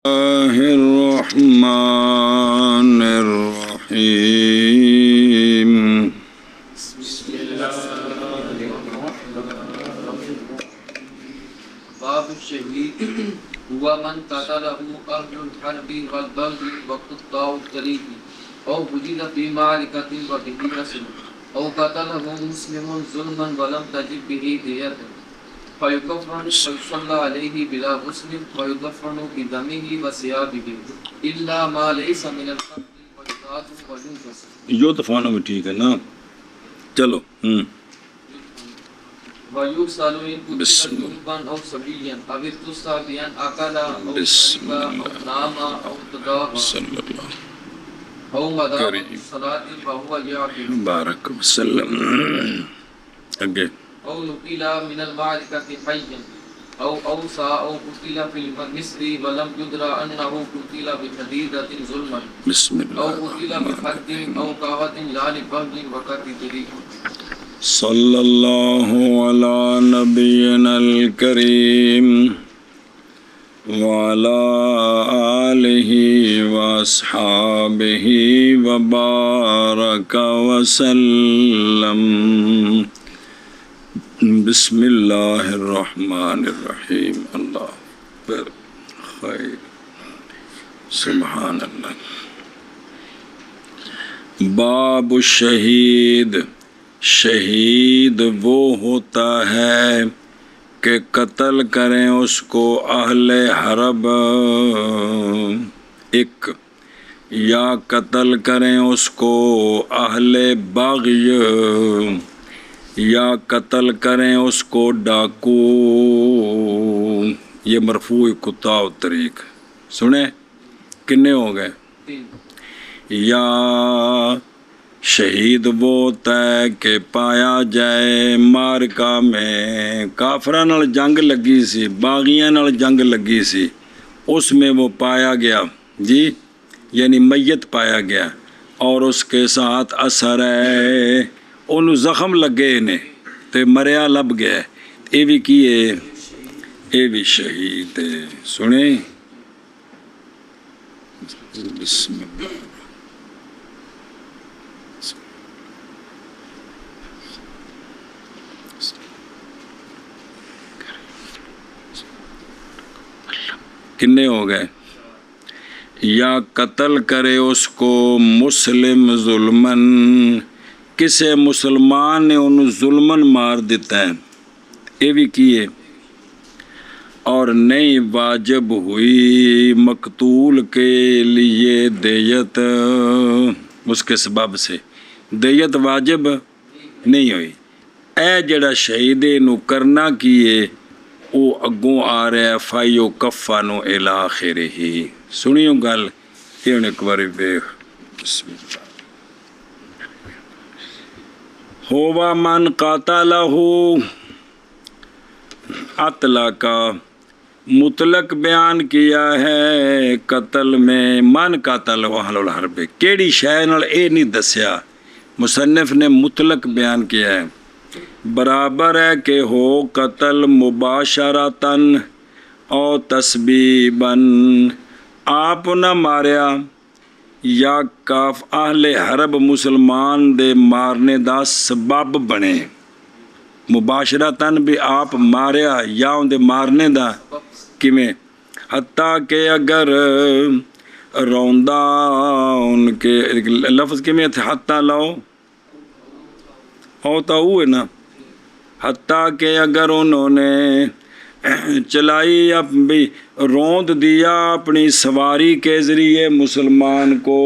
الله الرحمن الرحيم باب الشهيد هو من قتله أهل الحرب والبغي وقطاع الطريق أو وجد في معركة وبه نسل أو قتله مسلم ظلما ولم تجد به دية فيكفن ويصلى عليه بلا غسل ويدفن بدمه وثيابه إلا ما ليس من القتل ويقاد وينفس. یدفن بھی ٹھیک ہے نا. چلو ويرسل إن قتل جنبا أو صبيا أو اغتصابيا أكل أو شرب أو نام أو تداوى صلی اللہ أو مدى الصلاة فهو يعقل بارک وسلم. اگے أو نقل من المعركة حيا أو أوصى أو قتل في المصر ولم يدرى أنه قتل بحديدة ظلما بسم أو اللہ قتل بحد أو قهوة لا لفضل وقتل. صلی اللہ علی نبینا الکریم وعلی آلہ واصحابہ وبارک وسلم. بسم اللہ الرحمن الرحیم. اللہ پر خیر سبحان اللہ. باب الشہید. شہید وہ ہوتا ہے کہ قتل کریں اس کو اہل حرب ایک، یا قتل کریں اس کو اہل باغی، یا قتل کریں اس کو ڈاکو. یہ مرفوع قطاع الطریق. سنیں کتنے ہو گئے؟ یا شہید وہ ہوتا ہے کہ پایا جائے مارکا میں، کافراں نال جنگ لگی سی، باغیاں نال جنگ لگی سی، اس میں وہ پایا گیا جی، یعنی میت پایا گیا اور اس کے ساتھ اثر ہے انہوں زخم لگے نے تے مریا لب گیا. یہ بھی کی ہے، یہ بھی شہید ہے. سنیں بسم اللہ. کتنے ہو گئے؟ یا قتل کرے اس کو مسلم ظلمن، کسے مسلمان نے انہوں ظلمن مار دیتا ہے، یہ بھی کیے. اور نہیں واجب ہوئی مقتول کے لیے دیت، اس کے سبب سے دیت واجب نہیں ہوئی. اے جڑا شہید نو کرنا کیے وہ اگوں آ رہا ہے فائیو کفانو الی آخرہ. سنیو گل یہ ایک باری دیکھ. بسم اللہ. ہوا من قاتلہ اطلق، مطلق بیان کیا ہے قتل میں. من قاتل اہل الحرب، کیڑی شے نال اے نہیں دسیا، مصنف نے مطلق بیان کیا ہے. برابر ہے کہ ہو قتل مباشرتاً او تسبیباً، آپ نہ ماریا یا کاف اہل حرب مسلمان دے مارنے دا سبب بنے. مباشرتاً بھی آپ ماریا یا ان دے مارنے دا کیویں، حتیٰ کہ اگر روندہ ان کے لفظ کیویں تھے، حتیٰ لو ہوتا ہوئے نا، حتیٰ کہ اگر انہوں نے چلائی بھی روند دیا اپنی سواری کے ذریعے مسلمان کو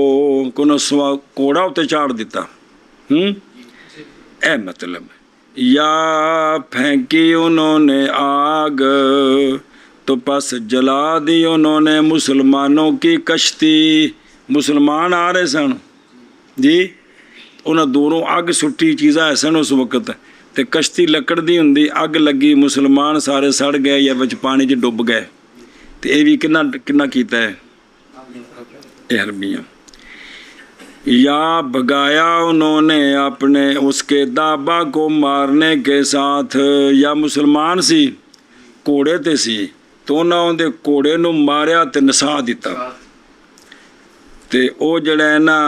کوڑا ہوتے چاڑ دیتا، اے مطلب. یا پھینکی انہوں نے آگ تو پس جلا دی انہوں نے مسلمانوں کی کشتی. مسلمان آ رہے سن جی، انہاں دوروں اگ سٹی چیزاں ایسا اس وقت تے کشتی لکڑ دی ہندی، اگ لگی، مسلمان سارے سڑ گئے یا وچ پانی چ ڈب گئے. تے یہ بھی کنا کیتا ہے یہ حربیاں. یا بھگایا انہوں نے اپنے اس کے دابا کو مارنے کے ساتھ، یا مسلمان سی گھوڑے تے سی تو ਉਹਨਾਂ ਉਹਦੇ ਘੋੜੇ ਨੂੰ ਮਾਰਿਆ ਤੇ ਨਸਾ ਦਿੱਤਾ। ਤੇ ਉਹ ਜਿਹੜਾ ਹੈ ਨਾ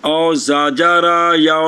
ਔ ਜ਼ਾਜਾਰਾ ਜਾਂ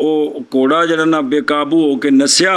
ਉਹ ਘੋੜਾ ਜਿਹੜਾ ਨਾ ਬੇਕਾਬੂ ਹੋ ਕੇ ਨਸਿਆ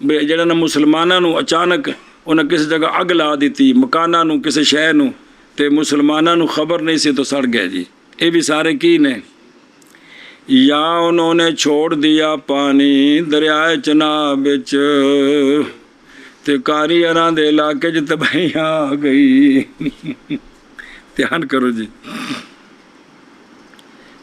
ਜਿਹੜਾ ਨਾ ਮੁਸਲਮਾਨਾਂ ਨੂੰ ਅਚਾਨਕ ਉਹਨਾਂ ਕਿਸੇ ਜਗ੍ਹਾ ਅੱਗ ਲਾ ਦਿੱਤੀ, ਮਕਾਨਾਂ ਨੂੰ, ਕਿਸੇ ਸ਼ਹਿਰ ਨੂੰ, ਤੇ ਮੁਸਲਮਾਨਾਂ ਨੂੰ ਖਬਰ ਨਹੀਂ ਸੀ ਤਾਂ ਸੜ ਗਏ ਜੀ। ਇਹ ਵੀ ਸਾਰੇ ਕੀ ਨੇ। ਜਾਂ ਉਹਨਾਂ ਨੇ ਛੋੜ ਦਿਆ ਪਾਣੀ ਦਰਿਆਏ ਚਨਾਬ ਵਿੱਚ, ਤੇ ਕਾਰੀਗਰਾਂ ਦੇ ਇਲਾਕੇ 'ਚ ਤਬਾਹੀ ਆ ਗਈ। ਧਿਆਨ ਕਰੋ ਜੀ।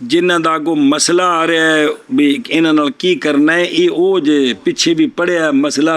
ਜਿਨ੍ਹਾਂ ਦਾ ਅੱਗੋਂ ਮਸਲਾ ਆ ਰਿਹਾ ਹੈ ਵੀ ਇਹਨਾਂ ਨਾਲ ਕੀ ਕਰਨਾ ਹੈ। ਇਹ ਉਹ ਜੇ ਪਿੱਛੇ ਵੀ ਪੜਿਆ ਮਸਲਾ।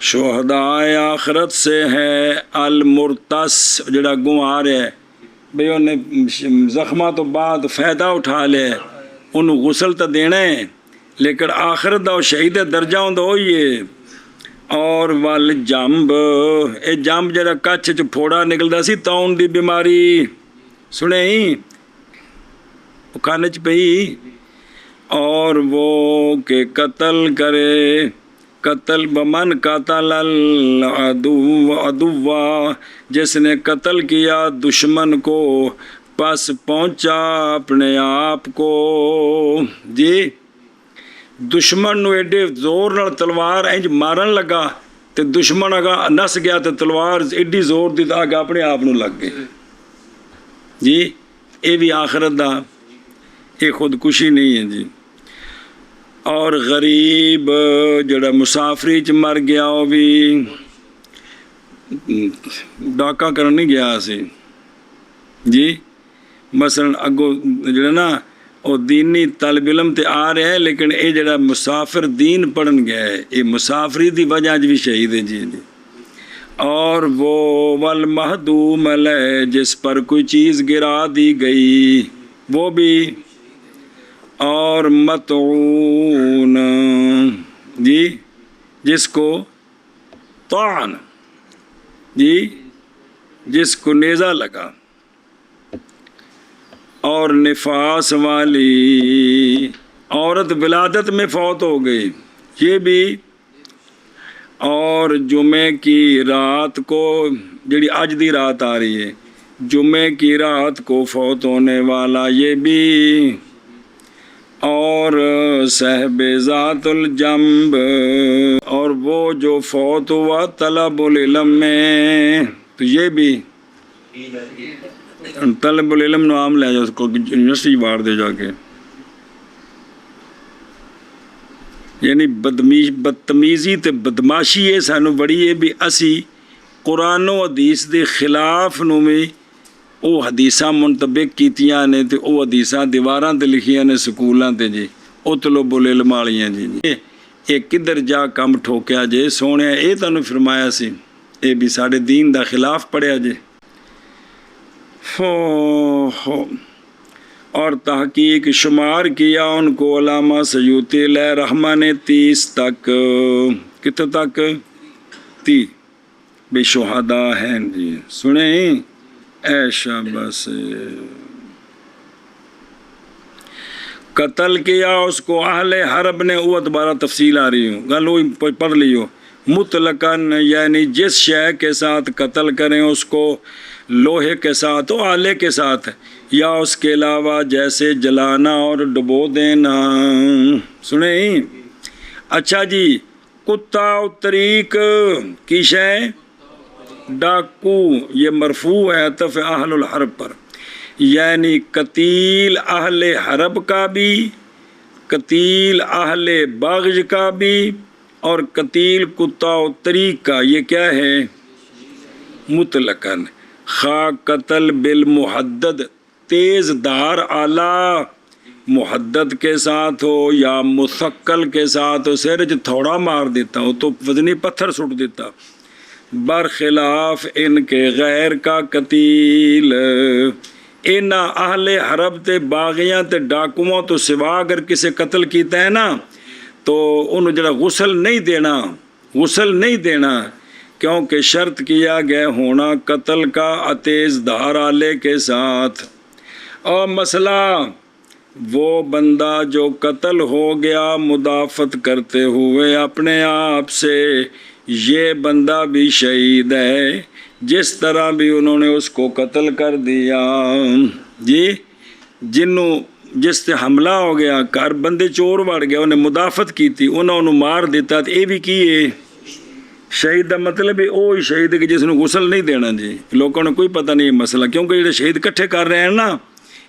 شہدائے آخرت سے ہے المرتس جڑا گنوا رہا ہے بھئی انہیں زخمہ تو بعد فائدہ اٹھا لے انہوں غسل تو دینا ہے لیکن آخرت دا شہید درجہ ہوندہ ہوئیے اور وال جامب اے جامب جڑا کچھ چ پھوڑا نکلدا سی تاؤن دی بیماری سنے ہی وہ کھانے چ پئی اور وہ کہ قتل کرے قتل بمن قتل العدو عدوا جس نے قتل کیا دشمن کو پس پہنچا اپنے آپ کو جی دشمن نو ایڈے زور نال تلوار انج مارن لگا تے دشمن اگا نس گیا تے تلوار ایڈی زور دی آگے اپنے آپ نو لگ گئے جی اے بھی آخرت دا اے خودکشی نہیں ہے جی اور غریب جڑا مسافری چ مر گیا وہ بھی ڈاکہ کرن نہیں گیا سی جی مثلا اگو جڑا نا وہ دینی طالب علم تے آ رہے ہیں لیکن اے جڑا مسافر دین پڑھن گیا ہے یہ مسافری دی وجہ بھی شہید ہے جی اور وہ والمہدوم علیہ جس پر کوئی چیز گرا دی گئی وہ بھی اور مطعون جی جس کو طعن جی جس کو نیزہ لگا اور نفاس والی عورت ولادت میں فوت ہو گئی یہ بھی اور جمعے کی رات کو جڑی اج دی رات آ رہی ہے جمعے کی رات کو فوت ہونے والا یہ بھی اور صاحب ذات الجنب اور وہ جو فوت ہوا طلب العلم میں تو یہ بھی طلب العلم نو عام لے جا اس کو یونیورسٹی بار دے جا کے یعنی بدتمیزی تے بدماشی ہے سانو بڑی ہے بھی اسی قرآن و حدیث دے خلاف نو میں او حدیثاں منطبق کیتیاں نے تے او حدیثاں دیواراں تے لکھیاں نے سکولاں تے جی او طلب العلم والیاں جی اے کدھر جا کم ٹھوکیا جے سونے اے تانوں فرمایا سی اے بھی ساڈے دین دا خلاف پڑھیا جے اور تحقیق شمار کیا ان کو علامہ سیوطی علیہ رحمہ نے 30 تک کتنے تک 30 بے شہداء ہیں جی سنیں ایشا بس قتل کیا اس کو اہل حرب نے وہ دوبارہ تفصیل آ رہی ہوں گل وہ پڑھ لیو مطلقاً یعنی جس شے کے ساتھ قتل کریں اس کو لوہے کے ساتھ و آلے کے ساتھ یا اس کے علاوہ جیسے جلانا اور ڈبو دینا سنیں اچھا جی کتا طریق کی شے ڈاکو یہ مرفوع ہے عطف اہل الحرب پر یعنی قتیل اہل حرب کا بھی قتیل اہل بغج کا بھی اور قتیل کتا و طریق کا یہ کیا ہے مطلقاً خواہ قتل بالمحدد تیز دار آلہ محدد کے ساتھ ہو یا مثقل کے ساتھ ہو سر تھوڑا مار دیتا ہو تو وزنی پتھر سٹ دیتا برخلاف ان کے غیر کا قتیل ان اہل حرب تے باغیاں تے ڈاکوؤں تو سوا اگر کسے قتل کیتا ہے نا تو انہوں جڑا غسل نہیں دینا کیونکہ شرط کیا گیا ہونا قتل کا تیز دھار آلے کے ساتھ اور مسئلہ وہ بندہ جو قتل ہو گیا مدافعت کرتے ہوئے اپنے آپ سے یہ بندہ بھی شہید ہے جس طرح بھی انہوں نے اس کو قتل کر دیا جی جس سے حملہ ہو گیا گھر بندے چور وڑ گیا انہیں مدافعت کی تھی انہوں مار دیتا تو یہ بھی کیے شہید دا مطلب ہے وہی شہید کہ جس نے غسل نہیں دینا جی لوگوں نے کوئی پتہ نہیں مسئلہ کیونکہ جڑے شہید کٹھے کر رہے ہیں نا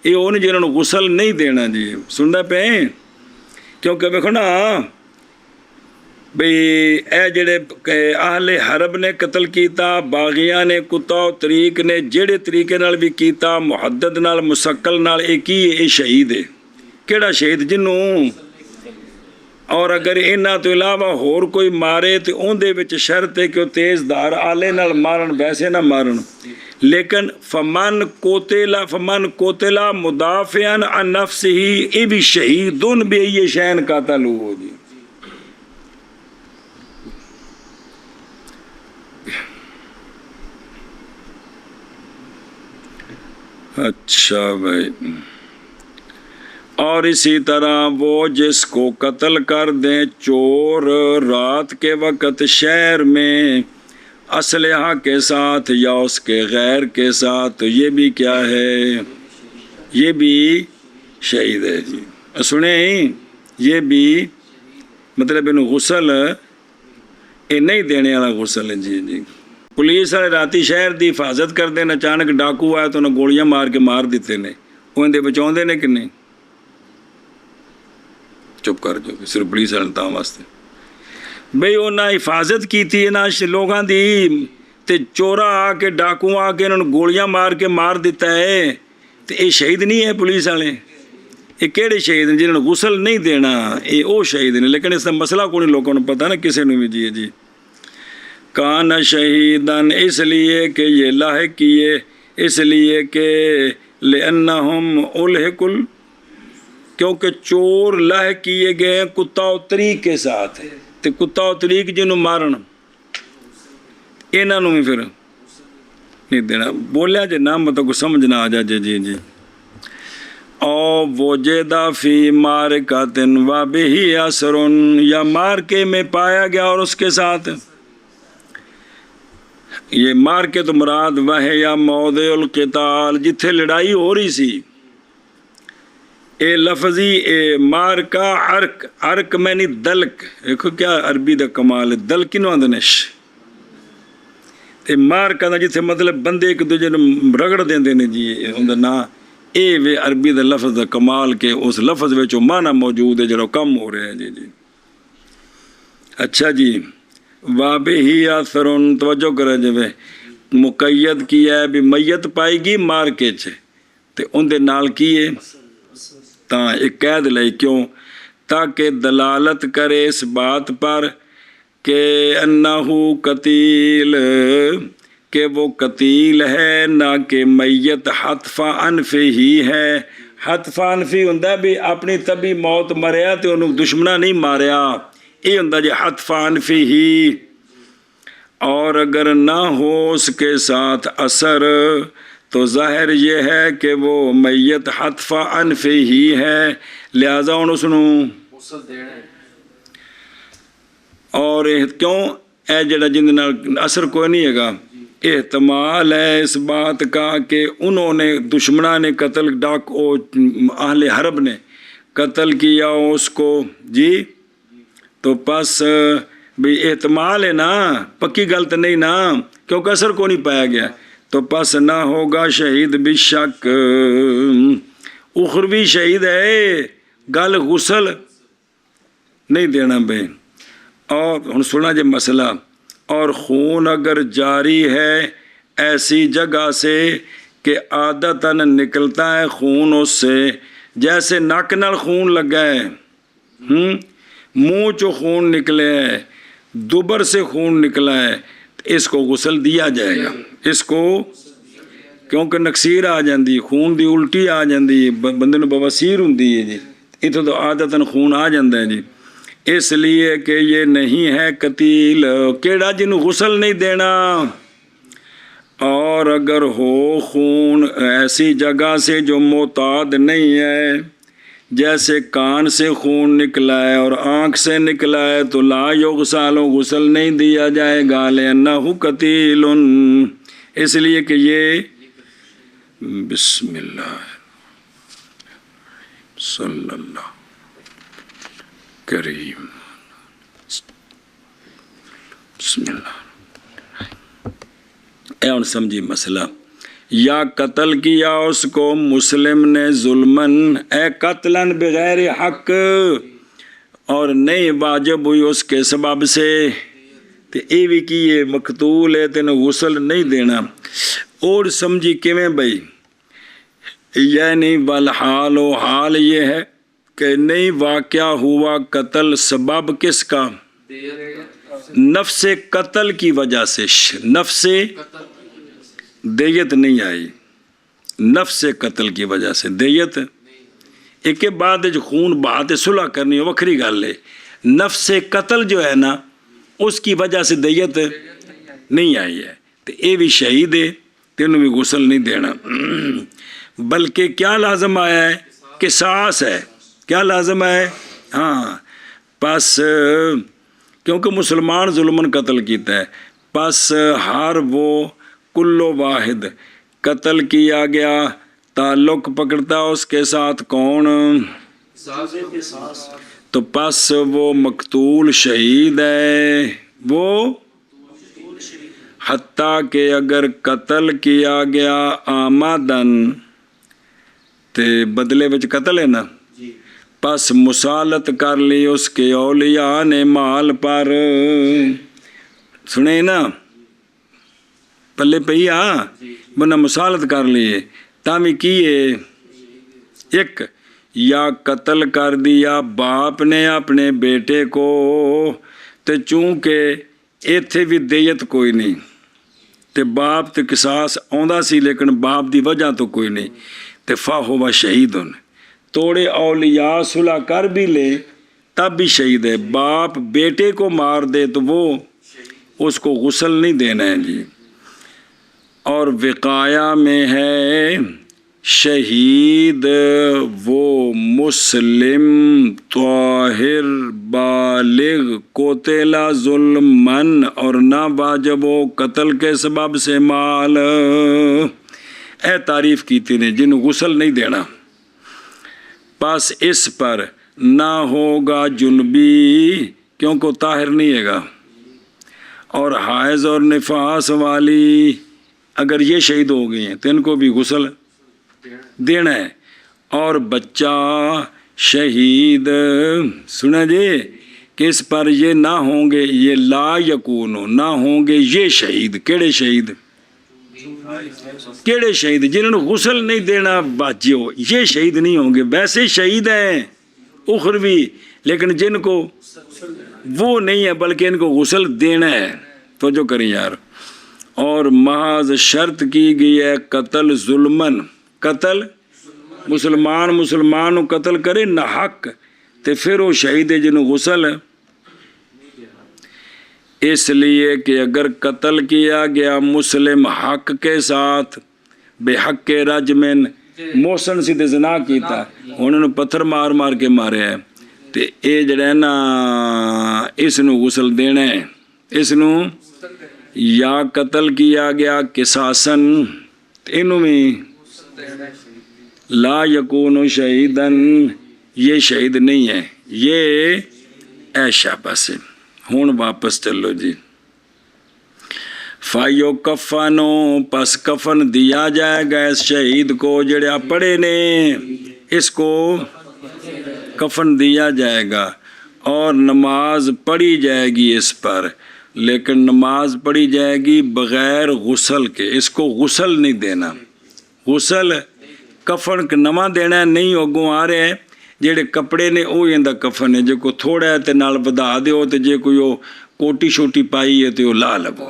یہ وہ نہیں جنہوں نے غسل نہیں دینا جی سننا پہ کیونکہ دیکھو نا بھئی اے جڑے اہل حرب نے قتل کیتا باغیاں نے کتا و طریق نے جڑے طریقے نال بھی کیتا محدد نال مسقل نال ایک ہی یہ شہید ہے کیڑا شہید جنوں اور اگر ਇਹਨਾਂ ਤੋਂ ਇਲਾਵਾ ਹੋਰ ਕੋਈ ਮਾਰੇ ਤੇ ਉਹਦੇ ਵਿੱਚ ਸ਼ਰਤ ਹੈ ਕਿ ਉਹ ਤੇਜ਼ ਧਾਰ ਆਲੇ ਨਾਲ ਮਾਰਨ, ਵੈਸੇ ਨਾ ਮਾਰਨ। ਲੇਕਿਨ ਫਮਨ ਕੋਤਲਾ ਮੁਦਾਫਿਆਨ ਅਨ ਨਫਸਿhi ਇਹ ਵੀ ਸ਼ਹੀਦੁਨ ਵੀ ਇਹ ਸ਼ੈਨ ਕਾਤਲ ਹੋ ਜੀ। اچھا بھائی، اور اسی طرح وہ جس کو قتل کر دیں چور رات کے وقت شہر میں اسلحہ کے ساتھ یا اس کے غیر کے ساتھ، تو یہ بھی کیا ہے؟ یہ بھی شہید ہے جی۔ سنیں، یہ بھی مطلب ان غسل یہ نہیں دینے والا غسل ہے جی جی۔ پولیس والے راتی شہر دی حفاظت کرتے ہیں، اچانک ڈاکو آیا تو انہیں گولیاں مار کے مار دیتے ہیں، وہ اندے بچاؤندے نے کہ نہیں؟ چپ کر جو صرف پولیس والے تاں واسطے بھئی انہاں حفاظت کیتی ہے نا لوگاں دی، تے چورا آ کے ڈاکو آ کے انہوں نے گولیاں مار کے مار دیتا ہے، تے یہ شہید نہیں ہے پولیس والے؟ یہ کیڑے شہید ہیں جنہوں نے غسل نہیں دینا؟ یہ وہ شہید ہیں، لیکن اس کا مسئلہ کوئی نہیں لوگوں نے پتہ نا کسی نے بھی جی جی۔ کان شہیدن اس لیے کہ یہ لاحق کیے، اس لیے کہ لأنہم الحق کیونکہ چور لاحق کیے گئے ہیں کتا و طریق کے ساتھ، تو کتا و طریق جنہوں مارن انہوں بھی پھر نہیں دینا۔ بولیا جی نام مطلب کو سمجھ نہ آ جائے جی جی جی۔ او وجدہ فی مارکاتن وبہی اثر، یا مارکے میں پایا گیا اور اس کے ساتھ، یہ مار کے تو مراد وہ ہے یا موضع القتال جتھے لڑائی ہو رہی سی، اے لفظی اے مار کا عرق، عرق میں نہیں دلک، دیکھو کیا عربی دا کمال ہے، دلک نو اندنش اے مار کا جتھے مطلب بندے ایک دوجے نے رگڑ دیندے نے جی اندر نا، اے وے عربی دا لفظ دا کمال کے اس لفظ وچ معنی موجود ہے جڑا کم ہو رہے ہیں جی جی۔ اچھا جی، وابہی اثرن توجہ کرے جو مقید کیا ہے بھی میت پائی گی مار کے چھے تے ان دے نال کیے تاں ایک قید لئی، کیوں؟ تاکہ دلالت کرے اس بات پر کہ انہو قتیل، کہ وہ قتیل ہے، نہ کہ میت حتف انفی ہی ہے۔ حتف انفی ہوندہ بھی اپنی طبی موت مریا تے انہوں دشمنہ نہیں ماریا، یہ ہوندہ جی حتف انفی ہی۔ اور اگر نہ ہو اس کے ساتھ اثر تو ظاہر یہ ہے کہ وہ میت حتف انفی ہی ہے، لہذا انہوں غسل دینا ہے۔ اور کیوں اے جڑا جن اثر کوئی نہیں ہے گا، احتمال ہے اس بات کا کہ انہوں نے دشمنہ نے قتل اہل حرب نے قتل کیا اس کو جی، تو پس بھی احتمال ہے نا، پکی غلط نہیں نا، کیونکہ اثر کو نہیں پایا گیا، تو پس نہ ہوگا شہید بشک، اخروی شہید ہے، گل غسل نہیں دینا بھائی۔ اور ہن سنا جی مسئلہ، اور خون اگر جاری ہے ایسی جگہ سے کہ عادتاً نکلتا ہے خون اس سے، جیسے ناک نال خون لگا ہے، منہ چو خون نکلے ہے، دوبر سے خون نکلا ہے، اس کو غسل دیا جائے گا، اس کو کیونکہ نکسیر آ جاندی، خون دی الٹی آ جاندی، بندے نو بواسیر ہوندی ہے جی، اتھے تو عادتاً خون آ جاندہ ہے جی، اس لیے کہ یہ نہیں ہے قتیل، کیڑا جنہوں غسل نہیں دینا۔ اور اگر ہو خون ایسی جگہ سے جو معتاد نہیں ہے، جیسے کان سے خون نکلا ہے اور آنکھ سے نکلا ہے، تو لا یغسل، غسل نہیں دیا جائے گا، لأنہ قتیل، اس لیے کہ یہ بسم اللہ صلی اللہ کریم بسم اللہ۔ اے ان سمجھی مسئلہ، یا قتل کیا اس کو مسلم نے ظلمن، اے قتلاً بغیر حق، اور نہیں واجب ہوئی اس کے سبب سے، تو اے بھی کی یہ مقتول ہے تینوں غسل نہیں دینا۔ اور سمجھی کیویں بھئی، یعنی والحال، و حال یہ ہے کہ نہیں واقعہ ہوا قتل سبب کس کا؟ دیت نفس قتل کی وجہ سے، نفس قتل دیت نہیں آئی، نفس قتل کی وجہ سے دیت ایک کے بعد جو خون بہاتے صلح کرنی ہے وکھری گل ہے، نفس قتل جو ہے نا اس کی وجہ سے دیت نہیں آئی ہے، تو یہ بھی شہید ہے، تینوں بھی غسل نہیں دینا، بلکہ کیا لازم آیا ہے؟ قصاص ہے، کیا لازم ہے؟ ہاں، پس کیونکہ مسلمان ظلمن قتل کیتا ہے، پس ہر وہ کل واحد قتل کیا گیا تعلق پکڑتا اس کے ساتھ کون؟ تو پس وہ مقتول شہید ہے، وہ حتیٰ کہ اگر قتل کیا گیا آمدن تے بدلے وچ قتل ہے نا، پس مسالت کر لی اس کے اولیاء نے مال پر، سنے نا پلے پئی بنا مسالت کر لیے تامی کیے، ایک یا قتل کر دیا باپ نے اپنے بیٹے کو، تے چونکہ ایتھے بھی دیت کوئی نہیں تے باپ تے قصاص آندا سی لیکن باپ دی وجہ تو کوئی نہیں، تے فاہو شہیدن، توڑے اولیاء صلح کر بھی لے تب بھی شہید ہے، باپ بیٹے کو مار دے تو وہ اس کو غسل نہیں دینا ہے جی۔ اور وقایا میں ہے شہید وہ مسلم طاہر بالغ قتل ظلمن، اور نہ واجب ہو قتل کے سبب سے مال، اے تعریف کیتی نے جن غسل نہیں دینا، پس اس پر نہ ہوگا جنبی کیونکہ طاہر نہیں ہے گا، اور حائض اور نفاس والی اگر یہ شہید ہو گئی ہیں تو ان کو بھی غسل دینا ہے، اور بچہ شہید سنا جی کہ اس پر یہ نہ ہوں گے، یہ لا یکونو نہ ہوں گے یہ شہید، کیڑے شہید؟ کیڑے شہید؟ جنہوں نے غسل نہیں دینا باجیو، یہ شہید نہیں ہوں گے، ویسے شہید ہیں اخروی لیکن جن کو وہ نہیں ہے بلکہ ان کو غسل دینا ہے، تو جو کریں یار۔ اور محض شرط کی گئی ہے قتل ظلمن، قتل مسلمان قتل کرے نہ حق تے پھر وہ شہید ہے جنہوں غسل، اس لیے کہ اگر قتل کیا گیا مسلم حق کے ساتھ بے حق کے رجمن، محسن سیدھے زنا کیتا انہوں نے پتھر مار مار کے مارے ہیں، تے اے جڑا ہے نا اس نو غسل دینا ہے، اس نو یا قتل کیا گیا قصاصن انہوں میں لا یکون شہیدن، یہ شہید نہیں ہے، یہ ایشا بس ہے۔ ہون واپس چلو جی، فائیو کفنو پس کفن دیا جائے گا اس شہید کو، جڑیا پڑے نے اس کو کفن دیا جائے گا، اور نماز پڑھی جائے گی اس پر، لیکن نماز پڑھی جائے گی بغیر غسل کے، اس کو غسل نہیں دینا، غسل کفن نواں دینا ہے نہیں، اگوں آ رہے ہیں جڑے کپڑے نے وہ ایندا کفن ہے، جے کو تھوڑا ہے تے نال بدا دیو، تے جے کوئی وہ کوٹی شوٹی پائی ہے تے وہ لا لگو،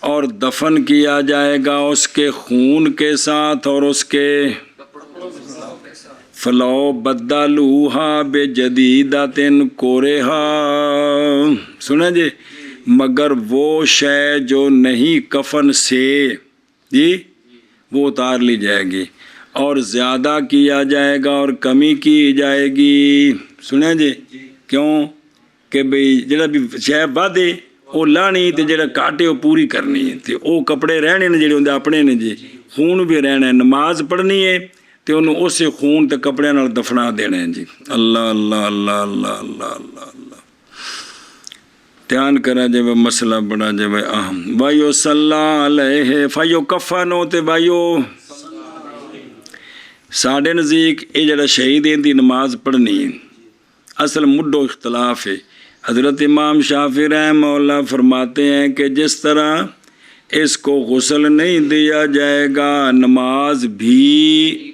اور دفن کیا جائے گا اس کے خون کے ساتھ اور اس کے فلو بدلوہا بے جدیدت کورہا، سنا جی، مگر وہ شے جو نہیں کفن سے جی وہ اتار لی جائے گی، اور زیادہ کیا جائے گا اور کمی کی جائے گی، سنا جی، کیوں کہ بھئی جڑا بھی شے وعدے وہ لانی تے جڑا کاٹے وہ پوری کرنی ہے، تے وہ کپڑے رہنے نے جڑے ہوندے اپنے نے جی، خون بھی رہنا ہے، نماز پڑھنی ہے تے انہوں اسے خون تے کپڑے نال دفنا دینے ہیں جی۔ اللہ اللہ اللہ اللہ اللہ اللہ اللہ، دھیان کرا جائے مسئلہ بڑا جائے اہم۔ بھائیو صلی علیہ فائیو کفنو تے بھائیو ساڑھے نزدیک یہ جڑا شہید ہے دی نماز پڑھنی ہے، اصل مڈو اختلاف ہے۔ حضرت امام شافعی رحمہ اللہ فرماتے ہیں کہ جس طرح اس کو غسل نہیں دیا جائے گا، نماز بھی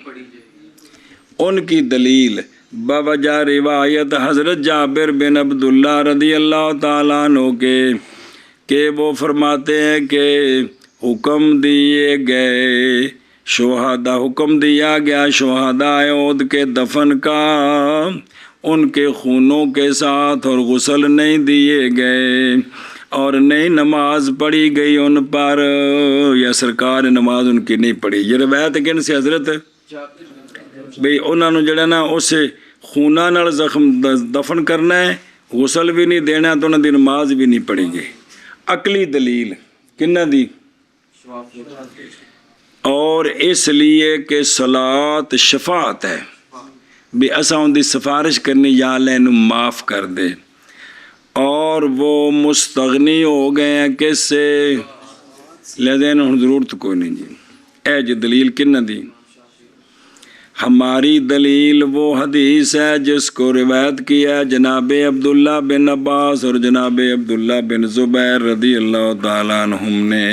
ان کی دلیل بوجہ روایت حضرت جابر بن عبداللہ رضی اللہ تعالیٰ عنہ کے کہ وہ فرماتے ہیں کہ حکم دیے گئے شہداء، حکم دیا گیا شہداء احد کے دفن کا ان کے خونوں کے ساتھ، اور غسل نہیں دیے گئے اور نہیں نماز پڑھی گئی ان پر، یا سرکار نے نماز ان کی نہیں پڑھی۔ یہ روایت کن سے حضرت بھئی انہوں نے جڑا نا اس خونہ نال زخم دفن کرنا ہے، غسل بھی نہیں دینا تو انہوں دی نماز بھی نہیں پڑھی گئی۔ عقلی دلیل کنہ دی؟ اور اس لیے کہ صلاۃ شفاعت ہے بھی اساں ان دی سفارش کرنی یا اللہ انہوں معاف کر دے، اور وہ مستغنی ہو گئے ہیں کس سے؟ لہذا انہوں ضرورت کوئی نہیں جی۔ اے جی دلیل کنہ دی؟ ہماری دلیل وہ حدیث ہے جس کو روایت کیا ہے جناب عبداللہ بن عباس اور جناب عبداللہ بن زبیر رضی اللہ تعالیٰ عنہم نے،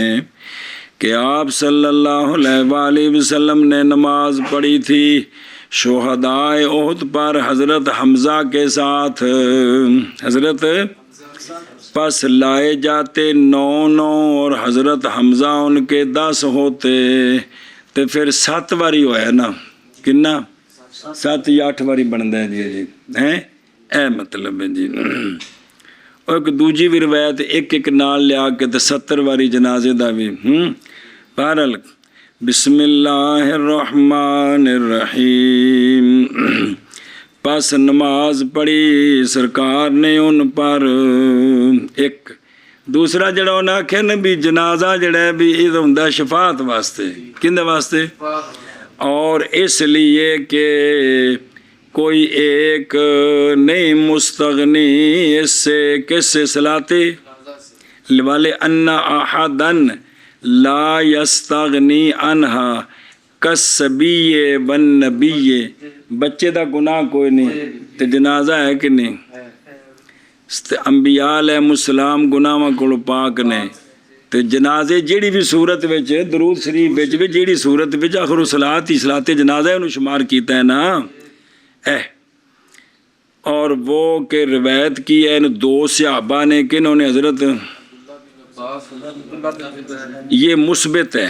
کہ آپ صلی اللہ علیہ وآلہ وسلم نے نماز پڑھی تھی شہداء احد پر حضرت حمزہ کے ساتھ۔ حضرت پس لائے جاتے 9 اور حضرت حمزہ ان کے 10 ہوتے، تو پھر 7 واری ہویا نا، کنا 7 یا 8 واری بنتا ہے جی ہیں، اے مطلب ہے جی۔ اور ایک دوجی بھی روایت ایک نال لیا کے 70 واری جنازے دا بھی بہرحال۔ بسم اللہ الرحمن الرحیم، پس نماز پڑھی سرکار نے ان پر۔ ایک دوسرا جڑا انہاں آکھیا نا بھی جنازہ جڑا ہے بھی یہ ہوندا شفاعت واسطے، کندے واسطے؟ اور اس لیے کہ کوئی ایک نہیں مستغنی اس سے، کس سے؟ صلاتے والے ان احدن لا یستغنی عنہا کالصبی والنبی، بچے دا گناہ کوئی نہیں، تو جنازہ ہے کہ نہیں؟ انبیاء علیہ السلام گناہاں کولوں پاک نے، تو جنازے جیڑی بھی صورت وچ درود شریف وچ بھی جیڑی صورت وچ آخر صلاۃ ہی صلاۃ جنازہ انہوں شمار کیتا ہے نا۔ اور وہ کہ روایت کی ہے ان 2 صحابہ نے، کنہوں نے؟ حضرت یہ مثبت ہے،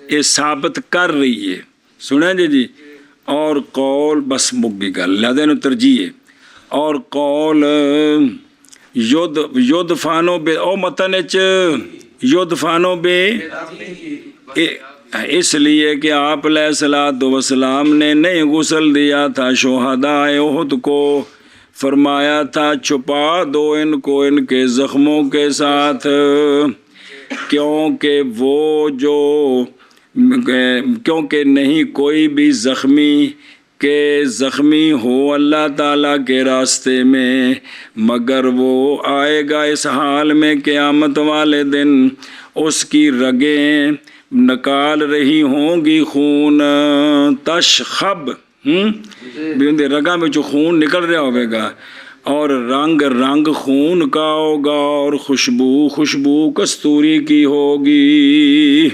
یہ ثابت کر رہی ہے، سنیں جی۔ اور قول بس مگی گل لہذا انہوں ترجیح ہے، اور قول یدفانو بے او متن یدفانو بے، اس لیے کہ آپ علیہ السلام نے نہیں غسل دیا تھا شہداء احد کو، فرمایا تھا چھپا دو ان کو ان کے زخموں کے ساتھ، کیونکہ وہ جو کیونکہ نہیں کوئی بھی زخمی کہ زخمی ہو اللہ تعالیٰ کے راستے میں مگر وہ آئے گا اس حال میں قیامت والے دن اس کی رگیں نکال رہی ہوں گی خون، تشخب بھی ان دے رگاں میں جو خون نکل رہا ہوئے گا، اور رنگ خون کا ہوگا، اور خوشبو کستوری کی ہوگی۔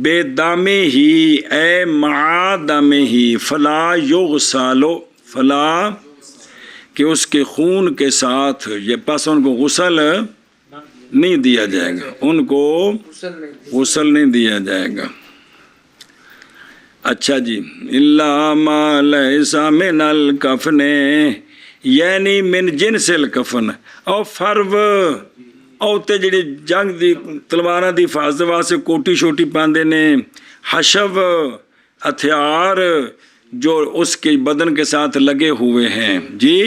بے دامے ہی اے مع دامے ہی فلا یغسلو، فلا کہ اس کے خون کے ساتھ یہ پس ان کو غسل نہیں دیا جائے گا، ان کو غسل نہیں دیا جائے گا۔ اچھا جی، اللہ ما لیس من الکفن یعنی من جنس الکفن، او فرو او تے جڑی جنگ دی تلواراں دی حفاظت واسطے کوٹی شوٹی پاندے نے، حشو ہتھیار جو اس کے بدن کے ساتھ لگے ہوئے ہیں جی،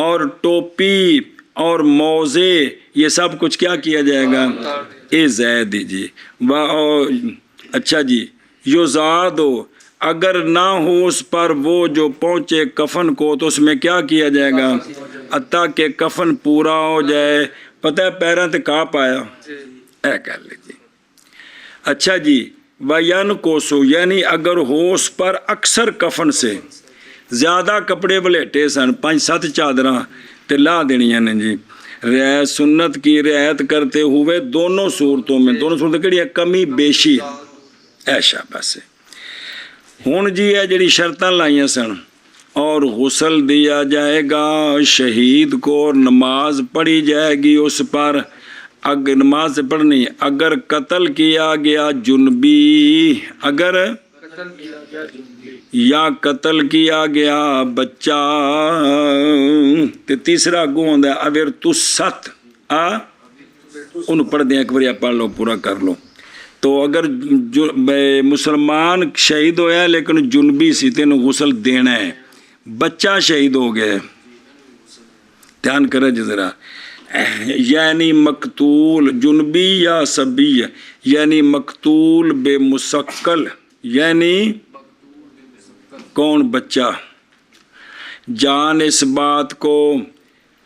اور ٹوپی اور موزے یہ سب کچھ کیا کیا جائے گا؟ اے زید جی۔ اچھا جی، یزادو اگر نہ ہو اس پر وہ جو پہنچے کفن کو تو اس میں کیا کیا جائے گا؟ حتیٰ کہ کفن پورا ہو جائے۔ پتہ ہے پیروں تے کاپ آیا اے کہہ لیجیے۔ اچھا جی، وَيَنْ کوسو یعنی اگر ہو اس پر اکثر کفن سے زیادہ کپڑے بلیٹے سن، 5-7 چادراں تے لا دینیاں نے جی، رعایت سنت کی رعایت کرتے ہوئے دونوں صورتوں میں، دونوں صورتیں کہڑی ہے؟ کمی بیشی اے شاباش۔ ہن جی ہے جڑی شرطاں لائیاں سن اور غسل دیا جائے گا شہید کو، نماز پڑھی جائے گی اس پر، اگر نماز سے پڑھنی، اگر قتل کیا گیا جنبی، اگر یا قتل کیا گیا بچہ، تے تیسرا گو ہوندا ہے اگر تو ست ان پڑھ دیں، ایک بار پڑھ لو پورا کر لو۔ تو اگر مسلمان شہید ہویا لیکن جنبی سی تین غسل دینا ہے، بچہ شہید ہو گیا، دھیان کرے جی ذرا، یعنی مقتول جنبی یا سبی، یعنی مقتول بے مسکل، یعنی کون بچہ، جان اس بات کو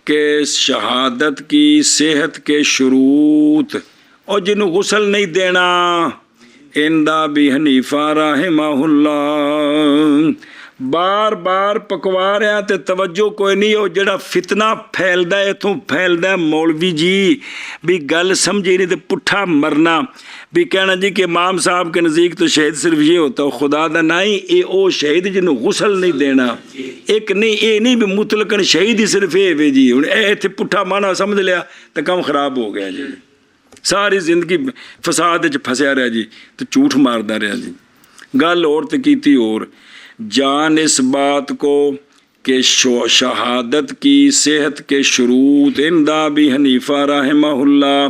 کہ شہادت کی صحت کے شروط، اور جنہوں غسل نہیں دینا، اندہ بھی حنیفہ رحمہ اللہ، بار بار پکوا رہے ہیں تے توجہ کوئی نہیں، ہو جڑا فتنہ پھیلدا ہے اتوں پھیلدا ہے مولوی جی بھی گل سمجھی نہیں تے پٹھا مرنا، بھی کہنا جی کہ امام صاحب کے نزدیک تو شہید صرف یہ ہوتا ہے، خدا دا نہیں، اے او شہید جنہوں غسل نہیں دینا، ایک نہیں، اے نہیں بھی مطلقاً شہید ہی صرف اے وے جی، اے تے پٹھا مانا سمجھ لیا تو کم خراب ہو گیا جی، ساری زندگی فساد وچ پھسیا رہا جی، تو جھوٹ ماردا رہا جی، گل اور تے کیتی اور، جان اس بات کو کہ شہادت کی صحت کے شروط اندہ بھی حنیفہ رحمہ اللہ،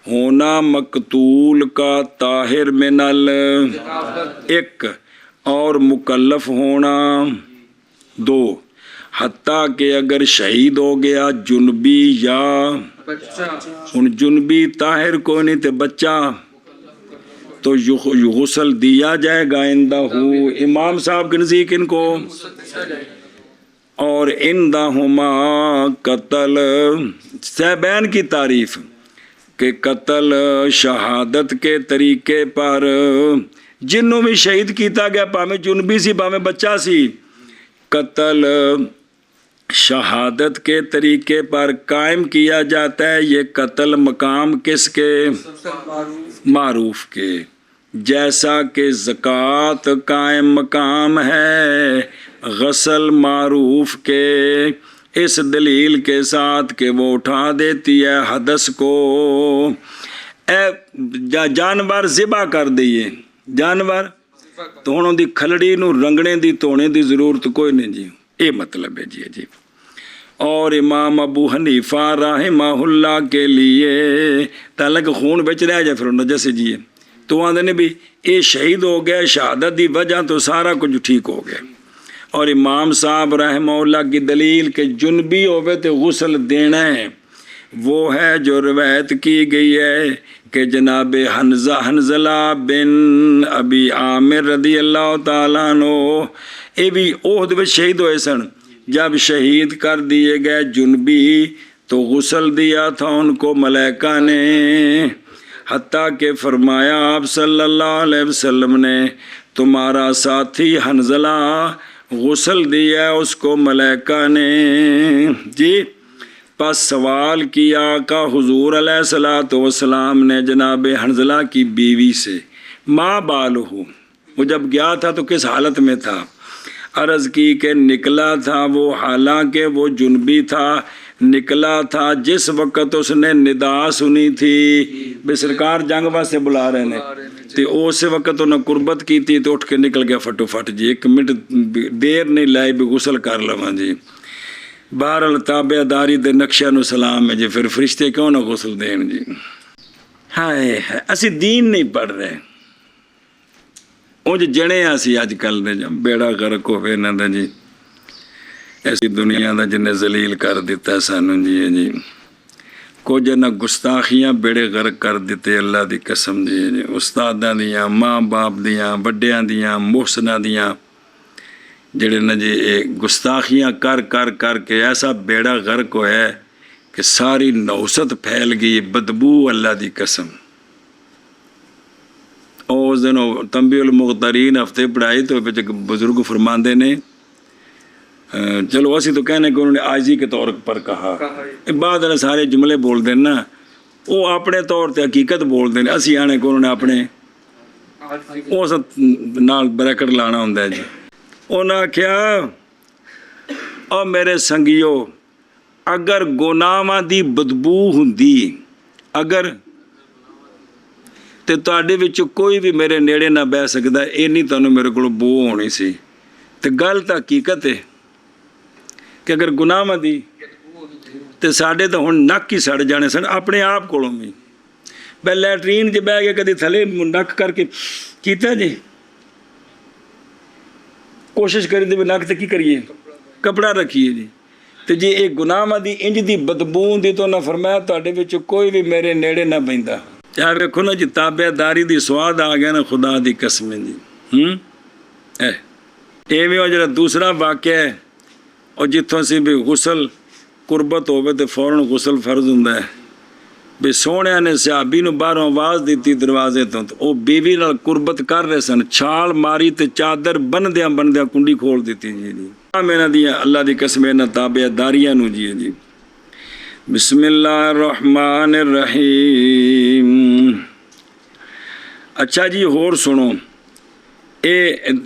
ہونا مقتول کا طاہر من ایک، اور مکلف ہونا دو، حتیٰ کہ اگر شہید ہو گیا جنبی یا ان جنبی طاہر کو نہیں تے بچہ تو غسل دیا جائے گا اندہ امام صاحب کے نزدیک ان کو، اور اندہما قتل صحابین کی تعریف کہ قتل شہادت کے طریقے پر جنوں بھی شہید کیتا گیا، پاویں جنبی سی پاویں بچہ سی، قتل شہادت کے طریقے پر قائم کیا جاتا ہے، یہ قتل مقام کس کے؟ معروف کے، جیسا کہ زکوٰۃ قائم مقام ہے غسل معروف کے، اس دلیل کے ساتھ کہ وہ اٹھا دیتی ہے حدث کو، جانور ذبح کر دیئے، جانور تو انہوں دی کھلڑی نو رنگنے دی تونے دی ضرورت کوئی نہیں جی، یہ مطلب ہے جی۔ اور امام ابو حنیفہ رحمہ اللہ کے لیے تاکہ خون بچ رہا جائے پھر نجس جی، تو آدھے نے بھی یہ شہید ہو گئے شہادت دی وجہ تو سارا کچھ ٹھیک ہو گیا، اور امام صاحب رحمہ اللہ کی دلیل کہ جنبی ہوئے تو غسل دینا ہے، وہ ہے جو روایت کی گئی ہے کہ جناب حنزلہ بن ابی عامر رضی اللہ تعالیٰ عنہ یہ بھی عہد میں شہید ہوئے سن، جب شہید کر دیے گئے جنبی تو غسل دیا تھا ان کو ملائکہ نے، حتیٰ کہ فرمایا آپ صلی اللہ علیہ وسلم نے تمہارا ساتھی حنزلہ غسل دیا اس کو ملائکہ نے جی۔ پس سوال کیا آقا حضور علیہ الصلوۃ والسلام نے جناب حنزلہ کی بیوی سے، ما بالہ، وہ جب گیا تھا تو کس حالت میں تھا؟ عرض کی کہ نکلا تھا وہ، حالانکہ وہ جنبی تھا، نکلا تھا جس وقت اس نے ندا سنی تھی بے سرکار جنگ واسطے بلا رہے نے، تو اس وقت انہیں قربت کی تھی تو اٹھ کے نکل گیا فٹو فٹ جی، ایک منٹ دیر نہیں لائی بھی غسل کر لواں جی۔ بہرحال تابع داری دے نقشہ نو سلام ہے جی، پھر فرشتے کیوں نہ غسل دین جی، ہائے اسی دین نہیں پڑھ رہے، اونج جنے اسی اج کل دے جب بیڑا غرق ہوئے نہ دا جی، ایسی دنیا دا جنہیں ذلیل کر دیتا سانو جی، کچھ نہ گستاخیاں بیڑے غرق کر دیتے اللہ دی قسم جی، استاداں دیاں، ماں باپ دیاں، بڑیاں دیاں، محسناں دیاں، جڑے نہ جی گستاخیاں کر کر کر کے ایسا بیڑا غرق ہویا ہے کہ ساری نوست پھیل گئی، بدبو اللہ دی قسم۔ اس دن تنبیہ المغترین ہفتے پڑھائی تو بزرگ فرماندے نے، چلو اسی تو کہنے کہ انہوں نے عاجزی کے طور پر کہا، بعد نے سارے جملے بول دیں نا، وہ اپنے طور تے حقیقت بول دیں، اسی آنے کہ انہوں نے اپنے اس نال بریکٹ لانا ہوندہ ہے جی۔ انہوں نے کیا ਔ ਮੇਰੇ ਸੰਗਿਓ ਅਗਰ ਗੁਨਾਹਾਂ ਦੀ ਬਦਬੂ ਹੁੰਦੀ ਅਗਰ ਤੇ ਤੁਹਾਡੇ ਵਿੱਚ ਕੋਈ ਵੀ ਮੇਰੇ ਨੇੜੇ ਨਾ ਬਹਿ ਸਕਦਾ, ਇਹ ਨਹੀਂ ਤੁਹਾਨੂੰ ਮੇਰੇ ਕੋਲ ਬੋ ਹੋਣੀ ਸੀ। ਤੇ ਗੱਲ ਤਾਂ ਹਕੀਕਤ ਹੈ ਕਿ ਅਗਰ ਗੁਨਾਹਾਂ ਦੀ ਤੇ ਸਾਡੇ ਤਾਂ ਹੁਣ ਨੱਕ ਹੀ ਸੜ ਜਾਣੇ ਸਨ ਆਪਣੇ ਆਪ ਕੋਲੋਂ ਵੀ। ਮੈਂ ਲੈਟਰੀਨ 'ਚ ਬਹਿ ਕੇ ਕਦੇ ਥੱਲੇ ਨੱਕ ਕਰਕੇ ਕੀਤਾ ਜੀ, ਕੋਸ਼ਿਸ਼ ਕਰੀਦੀ ਵੀ ਨੱਕ ਤੇ ਕੀ ਕਰੀਏ, ਕਪੜਾ ਰੱਖੀਏ ਜੀ। ਤੇ ਜੇ ਇਹ ਗੁਨਾਹਾਂ ਦੀ ਇੰਜ ਦੀ ਬਦਬੂ ਦੀ ਤੋਂ ਨਾ ਫਰਮਾਇਆ ਤੁਹਾਡੇ ਵਿੱਚ ਕੋਈ ਵੀ ਮੇਰੇ ਨੇੜੇ ਨਾ ਬਹਿੰਦਾ। ਯਾਰ ਵੇਖੋ ਨਾ ਜੀ, ਤਾਬੇਦਾਰੀ ਦੀ ਸਵਾਦ ਆ ਗਿਆ ਨਾ, ਖੁਦਾ ਦੀ ਕਸਮ ਜੀ। ਇਵੇਂ ਉਹ ਜਿਹੜਾ ਦੂਸਰਾ ਵਾਕਿਆ ਹੈ ਉਹ ਜਿੱਥੋਂ ਅਸੀਂ ਵੀ ਗੁਸਲ ਕੁਰਬਤ ਹੋਵੇ ਤੇ ਫੌਰਨ ਗੁਸਲ ਫਰਜ਼ ਹੁੰਦਾ ਹੈ। ਵੀ ਸੋਹਣਿਆਂ ਨੇ ਸਹਾਬੀ ਨੂੰ ਬਾਹਰੋਂ ਆਵਾਜ਼ ਦਿੱਤੀ ਦਰਵਾਜ਼ੇ ਤੋਂ, ਉਹ ਬੀਵੀ ਨਾਲ ਕੁਰਬਤ ਕਰ ਰਹੇ ਸਨ, ਛਾਲ ਮਾਰੀ ਤੇ ਚਾਦਰ ਬੰਨਦਿਆਂ ਬੰਨਦਿਆਂ ਕੁੰਡੀ ਖੋਲ ਦਿੱਤੀ ਜੀ। ਇਹਨਾਂ ਦੀਆਂ ਅੱਲਾ ਦੀ ਕਸਮ ਇਹਨਾਂ ਤਾਬੇਦਾਰੀਆਂ ਨੂੰ ਜੀ। ਬਿਸਮਿਲ੍ਲਾਹਿਰ ਰਹਿਮਾਨਿਰ ਰਹੀਮ। ਅੱਛਾ ਜੀ, ਹੋਰ ਸੁਣੋ, ਇਹ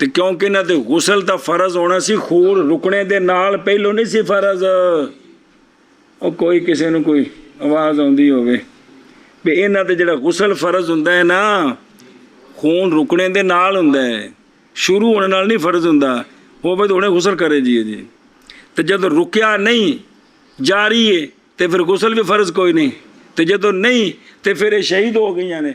ਤੇ ਕਿਉਂਕਿ ਇਹਨਾਂ ਤੇ ਗੁਸਲ ਤਾਂ ਫਰਜ਼ ਹੋਣਾ ਸੀ, ਖੂਨ ਰੁਕਣੇ ਦੇ ਨਾਲ ਪਹਿਲੋਂ ਨਹੀਂ ਸੀ ਫਰਜ਼। ਉਹ ਕੋਈ ਕਿਸੇ ਨੂੰ ਕੋਈ ਆਵਾਜ਼ ਆਉਂਦੀ ਹੋਵੇ ਵੀ ਇਹਨਾਂ ਤੇ ਜਿਹੜਾ ਗੁਸਲ ਫਰਜ਼ ਹੁੰਦਾ ਹੈ ਨਾ, ਖੂਨ ਰੁਕਣੇ ਦੇ ਨਾਲ ਹੁੰਦਾ ਹੈ, ਸ਼ੁਰੂ ਹੋਣ ਨਾਲ ਨਹੀਂ ਫਰਜ਼ ਹੁੰਦਾ। ਹੋਵੇ ਤਾਂ ਹੁਣੇ ਗੁਸਲ ਕਰੇ ਜੀ। ਤੇ ਜਦੋਂ ਰੁਕਿਆ ਨਹੀਂ, ਜਾਰੀ ਹੈ, ਤੇ ਫਿਰ ਗੁਸਲ ਵੀ ਫਰਜ਼ ਕੋਈ ਨਹੀਂ। ਤੇ ਜਦੋਂ ਨਹੀਂ ਤੇ ਫਿਰ ਇਹ ਸ਼ਹੀਦ ਹੋ ਗਈਆਂ ਨੇ,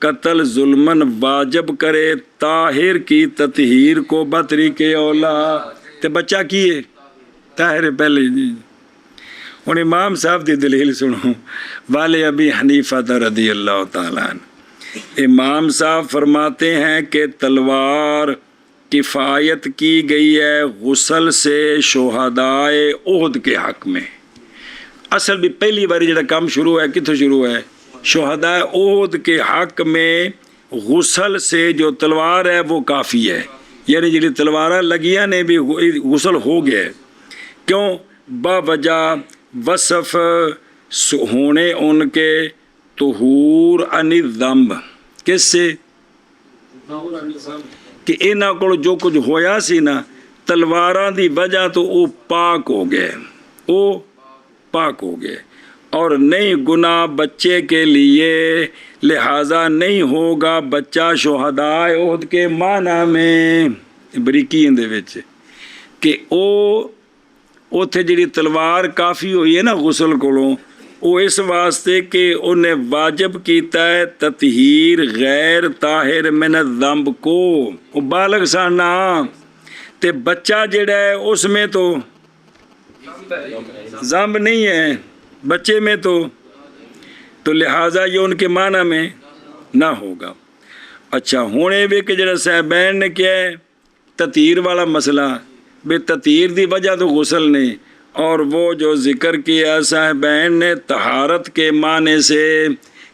قتل ظلمن واجب کرے طاہر کی تطہیر کو بطریق اولا. تے بچہ کی ہے طاہر پہلے جی. ہوں امام صاحب دی دلیل سنو والے ابی حنیفہ رضی اللہ تعالیٰ عنہ. امام صاحب فرماتے ہیں کہ تلوار کفایت کی گئی ہے غسل سے شہدائے احد کے حق میں. اصل بھی پہلی باری جڑا کام شروع ہے کتوں شروع ہے؟ شہدائے احد کے حق میں غسل سے جو تلوار ہے وہ کافی ہے. یعنی جڑی تلوار لگیاں نے بھی غسل ہو گیا. کیوں؟ باوجہ وصف ہونے ان کے طہور عن الذنب. کس سے؟ کہ انہاں کو جو کچھ ہویا سی نا تلواراں دی وجہ تو وہ پاک ہو گئے. وہ پاک ہو گئے اور نہیں گناہ بچے کے لیے، لہٰذا نہیں ہوگا بچہ شہدائے احد کے معنی میں بریکی دے وچ کہ اوتھے جڑی تلوار کافی ہوئی ہے نا غسل کولوں، وہ اس واسطے کہ انہیں واجب کیتا ہے تطہیر غیر طاہر من الذنب کو. وہ بالغ سانا تے بچہ جڑا ہے اس میں تو ذنب نہیں ہے بچے میں تو لہٰذا یہ ان کے معنی میں نہ ہوگا. اچھا ہونے بھی کہ جڑا صاحبین نے کیا ہے تطہیر والا مسئلہ، بے تطہیر دی وجہ تو غسل نہیں، اور وہ جو ذکر کیا صاحبین نے طہارت کے معنی سے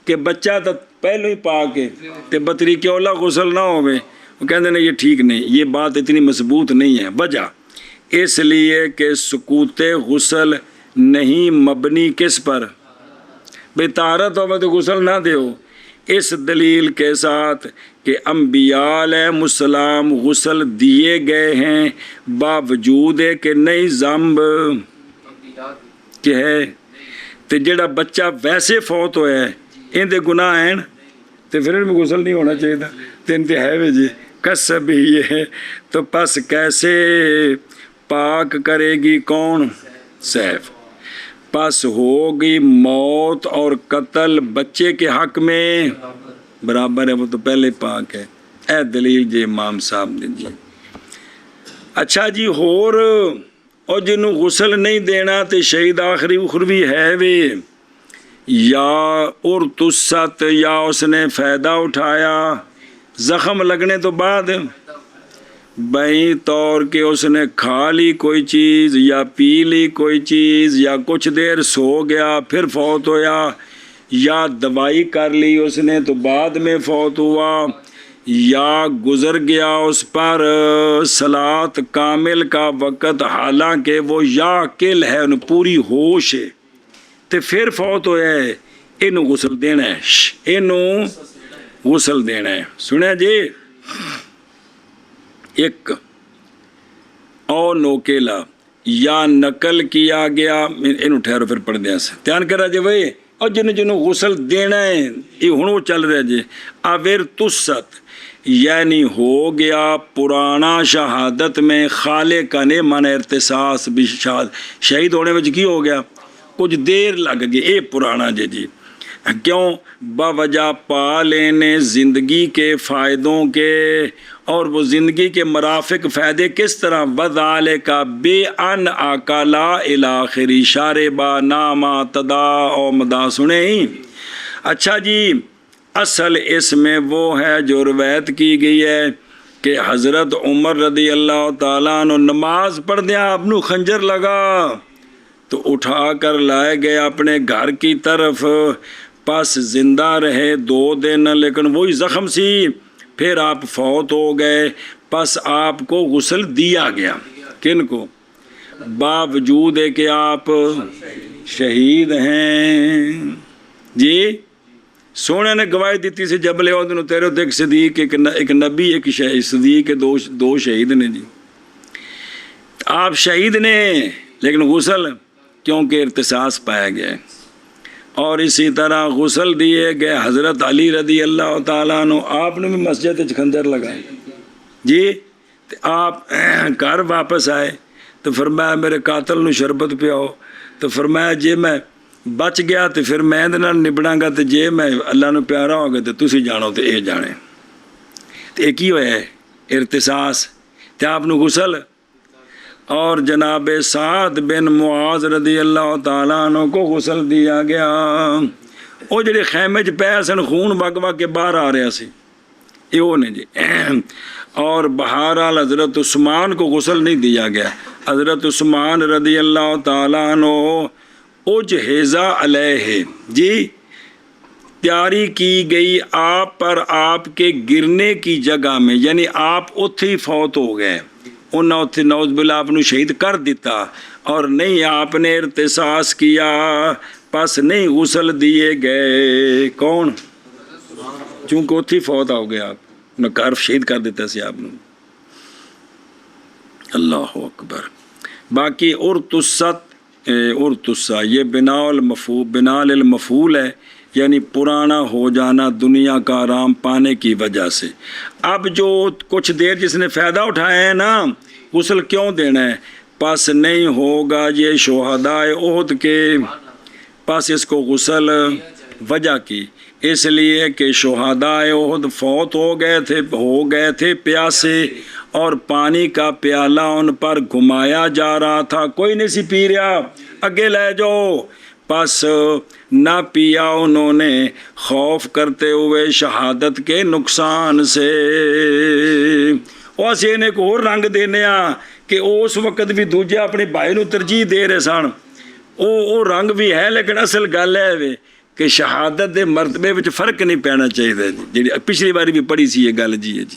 کہ بچہ تو پہلے ہی پاک ہے تے بطریق اولا غسل نہ ہوئے، وہ کہتے ہیں یہ ٹھیک نہیں، یہ بات اتنی مضبوط نہیں ہے. وجہ اس لیے کہ سکوت غسل نہیں مبنی کس پر؟ بے طہارت ہو تو غسل نہ دیو. اس دلیل کے ساتھ کہ انبیاء علیہ السلام غسل دیے گئے ہیں باوجود ہے کہ نہیں ذنب کہ ہے. تے جڑا بچہ ویسے فوت ہویا ہے ان دے گناہ ہیں تے پھر ان میں غسل نہیں ہونا چاہیے تھا. تے انتہائی میں جی کسب ہی ہے تو پس کیسے پاک کرے گی کون؟ سیف. پس ہوگی موت اور قتل بچے کے حق میں برابر ہے، وہ تو پہلے پاک ہے. اے دلیل جی امام صاحب نے جی. اچھا جی اور جنہوں غسل نہیں دینا تے شہید آخری اخروی ہے وے یا ارتست یا اس نے فائدہ اٹھایا زخم لگنے تو بعد بئی طور کہ اس نے کھا لی کوئی چیز یا پی لی کوئی چیز یا کچھ دیر سو گیا پھر فوت ہویا، یا دوائی کر لی اس نے تو بعد میں فوت ہوا، یا گزر گیا اس پر صلاۃ کامل کا وقت حالانکہ وہ یاقل ہے ان پوری ہوش ہے تے پھر فوت ہویا ہے، انہوں غسل دینا ہے، انہوں غسل دینا ہے. سنیں جی ایک اور نوکیلا یا نقل کیا گیا انہوں ٹھہرو پھر پڑھ دیا سے دھیان کرا جی بھائی. اور جنہوں غسل دینا ہے یہ ہنو چل رہا جی. اویر تست یعنی ہو گیا پرانا شہادت میں خالق نے من ارتساس بھی شہید ہونے وجہ کی ہو گیا کچھ دیر لگ گئی اے پرانا جی. کیوں؟ باوجہ پا لینے زندگی کے فائدوں کے، اور وہ زندگی کے مرافق فائدے کس طرح؟ وَذَالِكَ بِأَنْ أَكَلَ الْآخِرِ شَارِبَ نَامَ تَدَا او مدا. سنے ہی. اچھا جی اصل اس میں وہ ہے جو روایت کی گئی ہے کہ حضرت عمر رضی اللہ تعالیٰ عنہ نماز پڑھ دیا آپ نو خنجر لگا تو اٹھا کر لائے گئے اپنے گھر کی طرف. پس زندہ رہے 2 دن لیکن وہی زخم سی، پھر آپ فوت ہو گئے. پس آپ کو غسل دیا گیا. کن کو؟ باوجود ہے کہ آپ شہید ہیں جی. سونے نے گواہی دیتی سے جبل احد تیرے ایک صدیق ایک نبی ایک صدیق کے دو شہید نے جی. آپ شہید نے لیکن غسل کیونکہ ارتساس پایا گیا. اور اسی طرح غسل دیے گئے حضرت علی رضی اللہ تعالیٰ عنہ، آپ نے بھی مسجد خنجر لگائے جی. آپ گھر واپس آئے تو فرمایا میرے قاتل نو شربت پیاؤ. تو فرمایا جی میں ਬਚ ਗਿਆ ਤੇ ਫਿਰ ਮੈਂ ਇਹਦੇ ਨਾਲ ਨਿਬੜਾਂਗਾ, ਤੇ ਜੇ ਮੈਂ ਅੱਲਾ ਨੂੰ ਪਿਆਰਾ ਹੋ ਗਿਆ ਤੇ ਤੁਸੀਂ ਜਾਣੋ ਤੇ ਇਹ ਜਾਣੇ। ਤੇ ਇਹ ਕੀ ਹੋਇਆ? ਇਰਤਸਾਸ। ਤੇ ਆਪ ਨੂੰ ਗੁਸਲ اور جناب سعد بن معاذ رضی اللہ تعالیٰ عنہ کو غسل دیا گیا۔ وہ جڑے خیمے چ پے سن خون وگ وگ کے باہر آ رہا سی، یہ وہ نے جی۔ اور بہرحال حضرت عثمان کو غسل نہیں دیا گیا۔ حضرت عثمان رضی اللہ تعالیٰ عنہ اجہزا علیہ، جی تیاری کی گئی آپ پر آپ کے گرنے کی جگہ میں، یعنی آپ اتھے ہی فوت ہو گئے، انہوں اتھے نعوذ باللہ آپ نے شہید کر دیتا، اور نہیں آپ نے ارتساس کیا، پس نہیں غسل دیے گئے۔ کون؟ چونکہ اتھے ہی فوت ہو گیا، آپ نے کار شہید کر دیتا سی آپ نے۔ اللہ اکبر۔ باقی ارتسا یہ بنا للمفعول ہے، یعنی پرانا ہو جانا دنیا کا آرام پانے کی وجہ سے۔ اب جو کچھ دیر جس نے فائدہ اٹھایا ہے نا، غسل کیوں دینا ہے؟ پس نہیں ہوگا یہ شہدائے احد کے، پس اس کو غسل وجہ کی، اس لیے کہ شہدائے احد فوت ہو گئے تھے پیاسے، اور پانی کا پیالہ ان پر گھمایا جا رہا تھا، کوئی نہیں سی پی رہا، اگے لے جاؤ۔ پس نہ پیا انہوں نے خوف کرتے ہوئے شہادت کے نقصان سے۔ اور اسے ایک اور رنگ دینے کہ اس وقت بھی دوجے اپنے بھائی نو ترجیح دے رہے سن، وہ رنگ بھی ہے، لیکن اصل گل ہے کہ شہادت دے مرتبے وچ فرق نہیں پینا چاہیے جی۔ پچھلی باری بھی پڑھی سی یہ گل جی ہے جی۔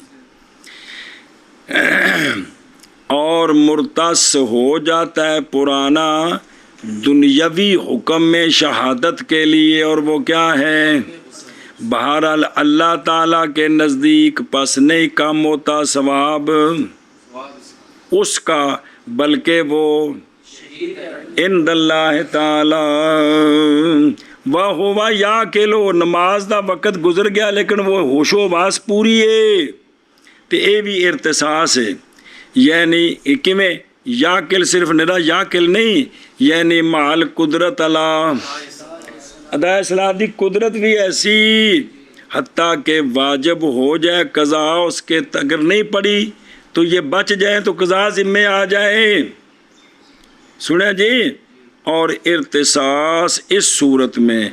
اور مرتص ہو جاتا ہے پرانا دنیاوی حکم میں شہادت کے لیے، اور وہ کیا ہے؟ بہرحال اللہ تعالیٰ کے نزدیک پس نہیں کم ہوتا ثواب اس کا، بلکہ وہ عند اللہ تعالیٰ وَهُوَ يَعْقِلُ۔ نماز دا وقت گزر گیا لیکن وہ ہوش و حواس پوری ہے، تے اے بھی ارتساس ہے، یعنی کیویں یاقل صرف نرا یاقل نہیں، یعنی مال قدرت اللہ ادائے صلاۃ دی قدرت بھی ایسی، حتیٰ کہ واجب ہو جائے قضا اس کے، اگر نہیں پڑی تو یہ بچ جائے تو قضا ذمہ آ جائے، سنیں جی۔ اور ارتساس اس صورت میں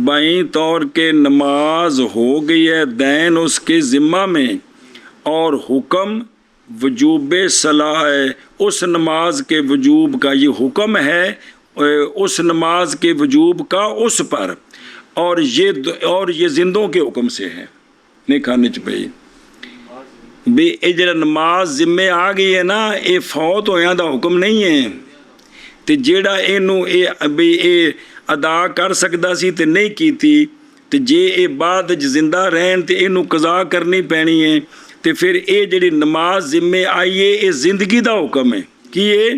بائیں طور کے نماز ہو گئی ہے دین اس کے ذمہ میں، اور حکم وجوب صلاح ہے، اس نماز کے وجوب کا یہ حکم ہے، اس نماز کے وجوب کا اس پر، اور یہ زندوں کے حکم سے ہے، نہیں کھانے چپئی بھی یہ جڑا نماز ذمہ آ گئی ہے نا، یہ فوت ہویا دا حکم نہیں ہے، تے جیڑا اے ادا کر سکدا سی تے نہیں کیتی، تے جے اے بعد زندہ رہن تے اینو قضا کرنی پینی ہے، تے پھر اے جڑی نماز ذمہ آئی ہے اے زندگی دا حکم ہے، کی اے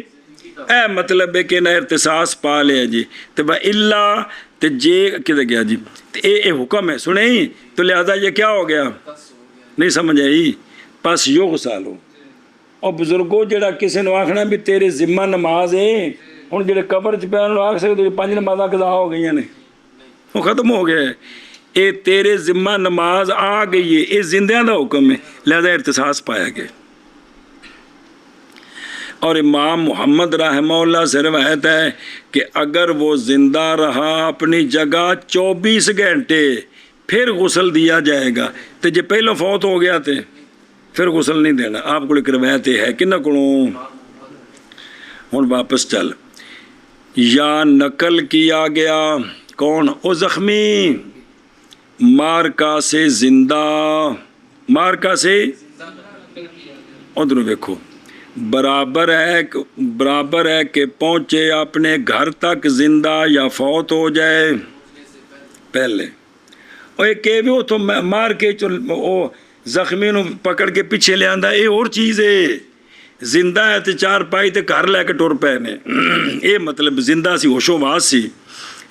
مطلب ہے کہ نہ ارتساس پا لیا جی، تے با اللہ تے جے کدھر گیا جی، تے اے حکم ہے، سنیں تو لہذا یہ کیا ہو گیا؟ نہیں سمجھ آئی؟ پس یغسل ہو۔ اور بزرگوں جڑا کسی نے آخنا بھی تیرے ذمہ نماز ہے، ہوں جڑے قبر چ پہ آخ سکتے 5 نمازاں قضا ہو گئی نے، وہ ختم ہو گیا ہے، اے تیرے ذمہ نماز آ گئی ہے، اے زندیاں دا حکم ہے، لہذا ارتساس پایا گیا۔ اور امام محمد رحمہ اللہ سے روایت ہے کہ اگر وہ زندہ رہا اپنی جگہ 24 گھنٹے پھر غسل دیا جائے گا، تو جے پہلو فوت ہو گیا تھے پھر غسل نہیں دینا۔ آپ کو ایک روایت ہے کہ نہ کڑوں ہوں واپس چل، یا نقل کیا گیا کون؟ او زخمی مارکا سے زندہ، مارکا سے ادھر دیکھو، برابر ہے کہ پہنچے اپنے گھر تک زندہ یا فوت ہو جائے پہلے، اور ایک بھی وہ تو مار کے زخمی نو پکڑ کے پیچھے لے آندا، یہ اور چیز ہے، زندہ ہے تو 4 پائی تے گھر لے کے ٹر پے نے، یہ مطلب زندہ سی، ہوش و حواس سی،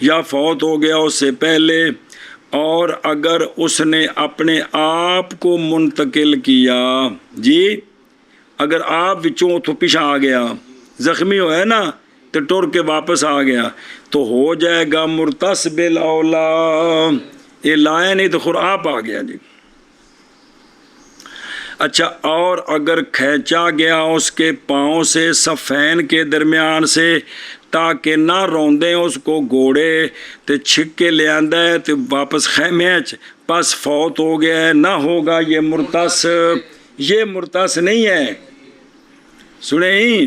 یا فوت ہو گیا اس سے پہلے، اور اگر اس نے اپنے آپ کو منتقل کیا جی، اگر آپ وچوں اتوں پیچھا آ گیا، زخمی ہویا نا تو ٹر کے واپس آ گیا تو ہو جائے گا مرتصب الاولا. یہ لایا نہیں تو خود آپ آ گیا جی. اچھا اور اگر کھینچا گیا اس کے پاؤں سے صفین کے درمیان سے تاکہ نہ روندیں اس کو گھوڑے تو چھک کے لے آندا ہے تو واپس خیمے پس فوت ہو گیا ہے نہ ہوگا یہ مرتص. یہ مرتص نہیں ہے سنیں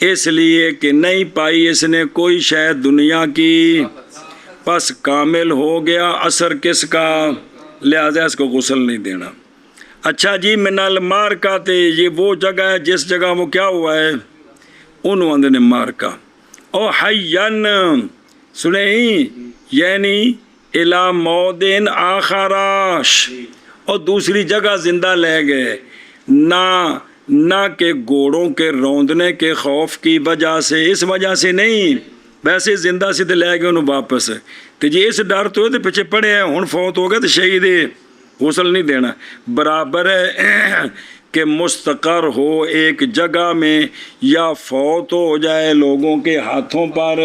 اس لیے کہ نہیں پائی اس نے کوئی شے دنیا کی پس کامل ہو گیا اثر کس کا لہذا اس کو غسل نہیں دینا. اچھا جی من المارکا تے یہ وہ جگہ ہے جس جگہ وہ کیا ہوا ہے انہوں نے مارکا او حیان سنیں یعنی الا مودن آخراش اور دوسری جگہ زندہ لے گئے نہ کہ گھوڑوں کے روندنے کے خوف کی وجہ سے اس وجہ سے نہیں ویسے زندہ سے تو لے گئے انہوں واپس تو جی اس ڈر تو پیچھے پڑے ہیں ہن فوت ہو گئے تو شہید غسل نہیں دینا. برابر ہے کہ مستقر ہو ایک جگہ میں یا فوت ہو جائے لوگوں کے ہاتھوں پر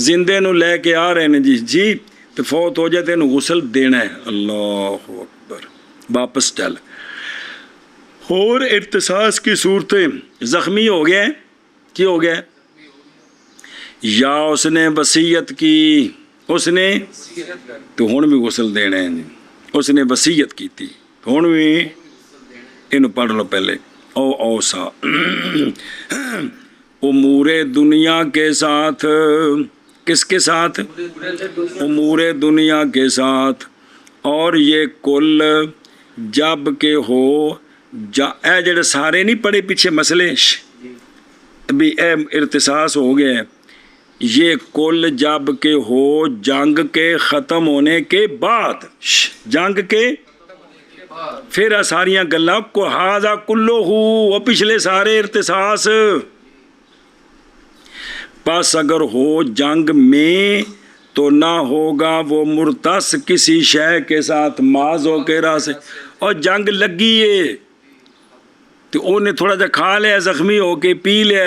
زندے نو لے کے آ رہے ہیں جی تو فوت ہو جائے تو انہوں غسل دینا ہے. اللہ اکبر. واپس چل اور ارتصاص کی صورتیں زخمی ہو گئے کی ہو گئے یا اس نے وصیت کی اس نے تو ہن بھی غسل دینا ہے. اس نے وصیت کی تھی ہن بھی انہوں پڑھ لو پہلے او اوسا امور دنیا کے ساتھ کس کے ساتھ امور دنیا کے ساتھ اور یہ کل جب کہ ہو اے جڑے سارے نہیں پڑے پیچھے مسئلے ابھی اے ارتصاص ہو گئے یہ کل جب کہ ہو جنگ کے ختم ہونے کے بعد جنگ کے پھر ساریاں گلاں کو ہاذا کلو ہو پچھلے سارے ارتصاص پس اگر ہو جنگ میں تو نہ ہوگا وہ مرتص کسی شے کے ساتھ ماز ہو کے راہ سے اور جنگ لگی ہے تو انہیں تھوڑا جا کھا لیا زخمی ہو کے پی لیا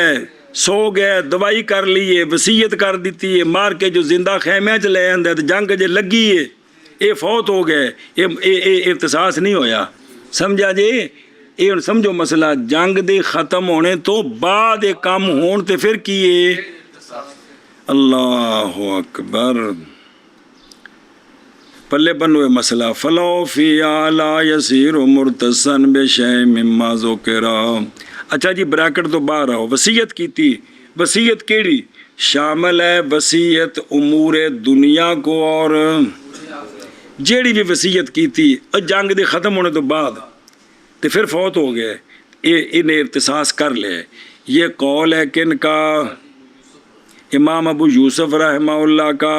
سو گئے دوائی کر لیے وصیت کر دیتی ہے مار کے جو زندہ خیمے چ لے آندے تو جنگ جو لگی ہے یہ فوت ہو گئے یہ ارتصاص نہیں ہویا سمجھا جی یہ سمجھو مسئلہ جنگ دے ختم ہونے تو بعد یہ کام ہون تے پھر کیے اللہ اکبر پلے بنوے مسئلہ فلو فی لا یسیر مرتسن بشیء مما ذکر. اچھا جی بریکٹ تو باہر آؤ. وصیت کی تھی وصیت کیڑی شامل ہے وصیت امور دنیا کو اور جیڑی بھی وصیت کی تھی جنگ دے ختم ہونے تو بعد تو پھر فوت ہو گئے انہیں ارتصاص کر لے. یہ قول ہے کن کا امام ابو یوسف رحمہ اللہ کا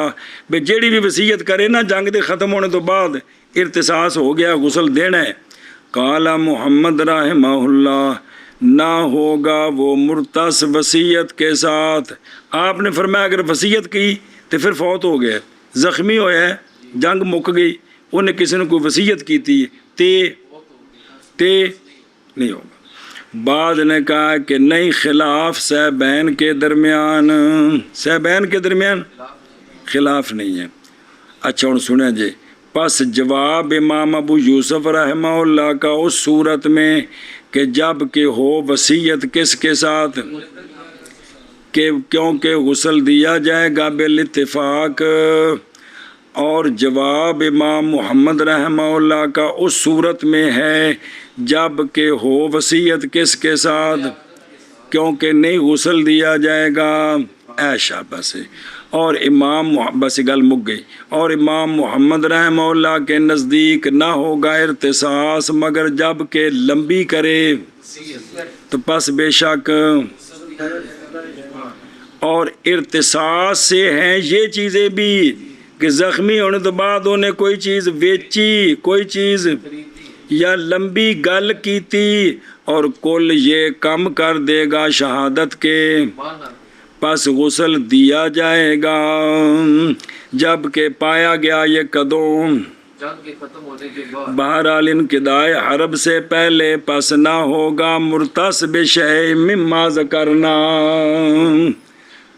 بے جیڑی بھی وصیت کرے نا جنگ دے ختم ہونے تو بعد ارتصاص ہو گیا غسل دینا ہے. قال محمد رحمہ اللہ نہ ہوگا وہ مرتص وصیت کے ساتھ. آپ نے فرمایا اگر وصیت کی تو پھر فوت ہو گئے زخمی ہویا ہے جنگ مک گئی انہیں کسی نے کوئی وصیت کی تھی تے نہیں ہوگا. بعد نے کہا کہ نہیں خلاف صحابین کے درمیان خلاف نہیں ہے. اچھا ہوں سنیں جی پس جواب امام ابو یوسف رحمہ اللہ کا اس صورت میں کہ جب کہ ہو وصیت کس کے ساتھ کہ کیونکہ غسل دیا جائے گا بالاتفاق. اور جواب امام محمد رحمہ اللہ کا اس صورت میں ہے جب کہ ہو وصیت کس کے ساتھ کیونکہ نہیں غسل دیا جائے گا ایشا بس. اور امام بس گل مک گئی. اور امام محمد رحمہ اللہ کے نزدیک نہ ہوگا ارتصاص مگر جب کہ لمبی کرے تو پس بے شک. اور ارتصاص سے ہیں یہ چیزیں بھی کہ زخمی ہونے تو بعد انہیں کوئی چیز بیچی کوئی چیز یا لمبی گل کی تھی اور کل یہ کم کر دے گا شہادت کے پس غسل دیا جائے گا جب کہ پایا گیا یہ قدم بہرحال انقضاء حرب سے پہلے پس نہ ہوگا مرتص بشیء مما ذکرنا.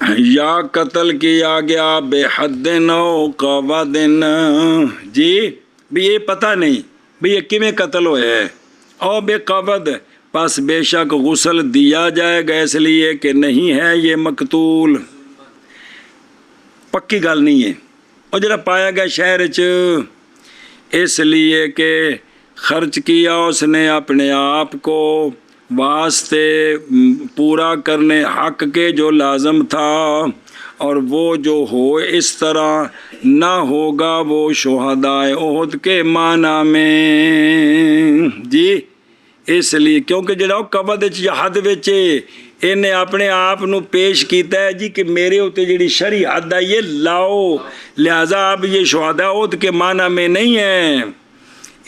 یا قتل کیا گیا بے حد او قواد جی بھی یہ پتہ نہیں بھی یہ کیویں قتل ہوئے ہے او بے قواد پس بے شک غسل دیا جائے گا اس لیے کہ نہیں ہے یہ مقتول پکی گل نہیں ہے اور جڑا پایا گیا شہر اس لیے کہ خرچ کیا اس نے اپنے آپ کو واسطے پورا کرنے حق کے جو لازم تھا اور وہ جو ہو اس طرح نہ ہوگا وہ شہدائے احد کے معنی میں جی اس لیے کیونکہ جڑا قبض حد وچ انہیں اپنے آپ نو پیش کیتا ہے جی کہ میرے ہوتے جڑی شرعی حد ہے یہ لاؤ لہذا اب یہ شہداء احد کے معنی میں نہیں ہے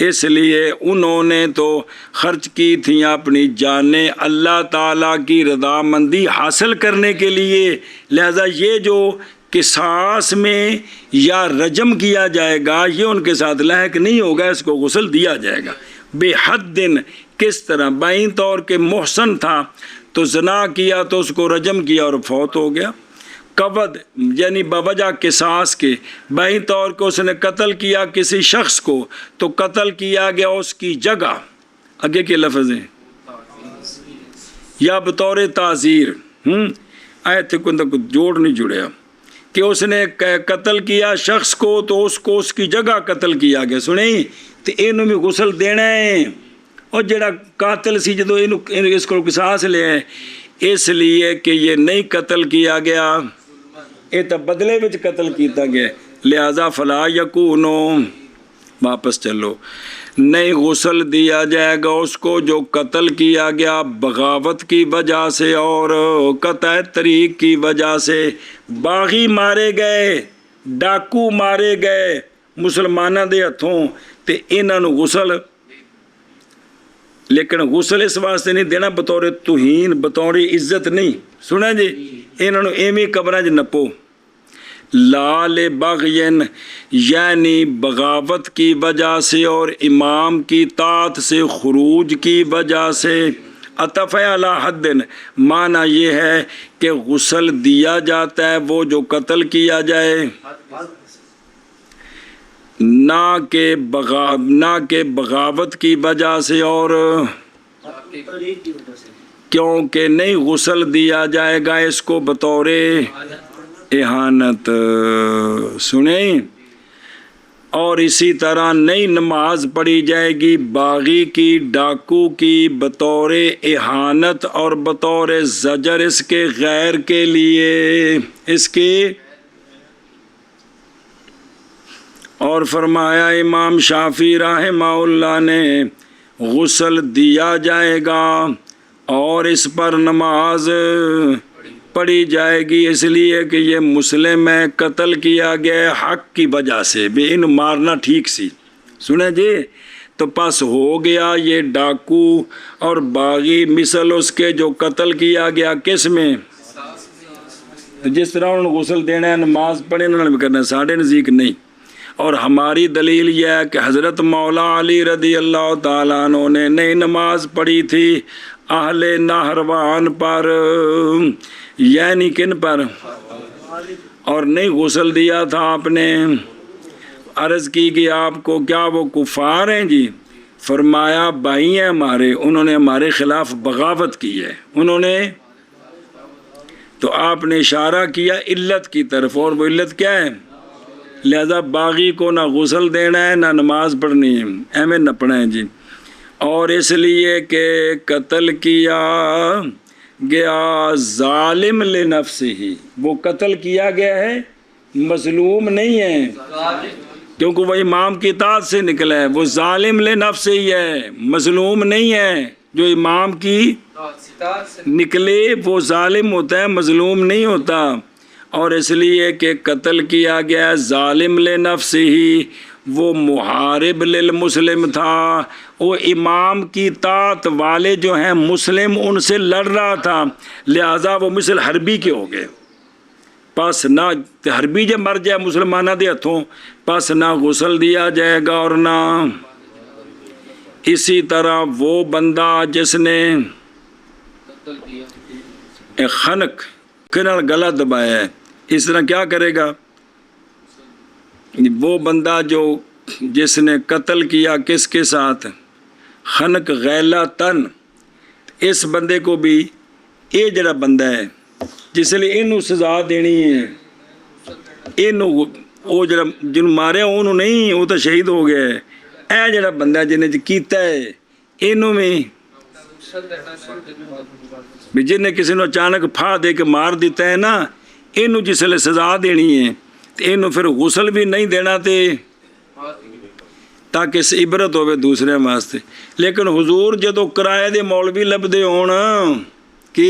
اس لیے انہوں نے تو خرچ کی تھیں اپنی جانیں اللہ تعالیٰ کی رضامندی حاصل کرنے کے لیے لہذا یہ جو قصاص میں یا رجم کیا جائے گا یہ ان کے ساتھ لاحق نہیں ہوگا اس کو غسل دیا جائے گا بے حد دن کس طرح بائیں طور کے محسن تھا تو زنا کیا تو اس کو رجم کیا اور فوت ہو گیا قبض یعنی بوجہ قصاص کے بائیں طور کو اس نے قتل کیا کسی شخص کو تو قتل کیا گیا اس کی جگہ آگے کے لفظ ہیں یا بطور تعزیر آیت کو جوڑ نہیں جڑیا کہ اس نے قتل کیا شخص کو تو اس کو اس کی جگہ قتل کیا گیا سنیں تو انہوں بھی غسل دینا ہے اور جڑا قاتل سی جدو اس کو قصاص لے ہیں اس لیے کہ یہ نہیں قتل کیا گیا یہ تو بدلے وچ قتل کیتا گیا لہذا فلا یکونو واپس چلو نہیں غسل دیا جائے گا اس کو جو قتل کیا گیا بغاوت کی وجہ سے اور قطع طریق کی وجہ سے باغی مارے گئے ڈاکو مارے گئے مسلمانوں دے ہتھوں تے انہاں نوں غسل لیکن غسل اس واسطے نہیں دینا بطور توہین بطور عزت نہیں سنا جی انہوں نے ایویں قبراں نپو لال بغین یعنی بغاوت کی وجہ سے اور امام کی طاعت سے خروج کی وجہ سے عطف علی حد معنی یہ ہے کہ غسل دیا جاتا ہے وہ جو قتل کیا جائے نہ کہ بغاوت کی وجہ سے اور کیونکہ نہیں غسل دیا جائے گا اس کو بطور اہانت سنیں اور اسی طرح نئی نماز پڑھی جائے گی باغی کی ڈاکو کی بطور اہانت اور بطور زجر اس کے غیر کے لیے اس کے اور فرمایا امام شافعی رحمہ اللہ نے غسل دیا جائے گا اور اس پر نماز پڑھی جائے گی اس لیے کہ یہ مسلم ہے قتل کیا گیا حق کی وجہ سے بے ان مارنا ٹھیک سی سنیں جی تو پس ہو گیا یہ ڈاکو اور باغی مثل اس کے جو قتل کیا گیا کس میں جس طرح انہوں نے غسل دینا ہے نماز پڑھنے انہوں نے بھی کرنا ہے ساڑھے نزدیک نہیں اور ہماری دلیل یہ ہے کہ حضرت مولا علی رضی اللہ تعالیٰ عنہ نے نئی نماز پڑھی تھی اہل نہروان پر یعنی کن پر اور نہیں غسل دیا تھا آپ نے عرض کی کہ آپ کو کیا وہ کفار ہیں جی فرمایا بھائی ہیں ہمارے انہوں نے ہمارے خلاف بغاوت کی ہے انہوں نے تو آپ نے اشارہ کیا علت کی طرف اور وہ علت کیا ہے لہذا باغی کو نہ غسل دینا ہے نہ نماز پڑھنی ہے احمد نپنا ہے جی اور اس لیے کہ قتل کیا گیا ظالم لنفسہ ہی وہ قتل کیا گیا ہے مظلوم نہیں ہے کیونکہ وہ امام کی اطاعت سے نکلا ہے وہ ظالم لنفسہ ہی ہے مظلوم نہیں ہے جو امام کی نکلے وہ ظالم ہوتا ہے مظلوم نہیں ہوتا اور اس لیے کہ قتل کیا گیا ظالم لنفسہ ہی وہ محارب للمسلم تھا وہ امام کی طاعت والے جو ہیں مسلم ان سے لڑ رہا تھا لہذا وہ مثل حربی کے ہو گئے پس نہ حربی جب مر جائے مسلمانہ دے ہتھوں پس نہ غسل دیا جائے گا اور نہ اسی طرح وہ بندہ جس نے خنق کے نال گلا دبایا ہے، اس طرح کیا کرے گا؟ وہ بندہ جو جس نے قتل کیا کس کے ساتھ؟ خنق غیلہ تن، اس بندے کو بھی یہ جڑا بندہ ہے جس لیے انہوں سزا دینی ہے، انہوں وہ جڑا جن ماریا انہوں نہیں، وہ تو شہید ہو گیا ہے، اے جڑا بندہ جنہیں کیتا ہے انہوں میں بھی جن نے کسی نے اچانک پھا دے کے مار دیتا ہے نا، انہوں جس لیے سزا دینی ہے تو انہوں پھر غسل بھی نہیں دینا تے تاکہ اس عبرت ہوئے دوسرے واسطے۔ لیکن حضور جدو کرائے دے مولوی لبدے ہون کہ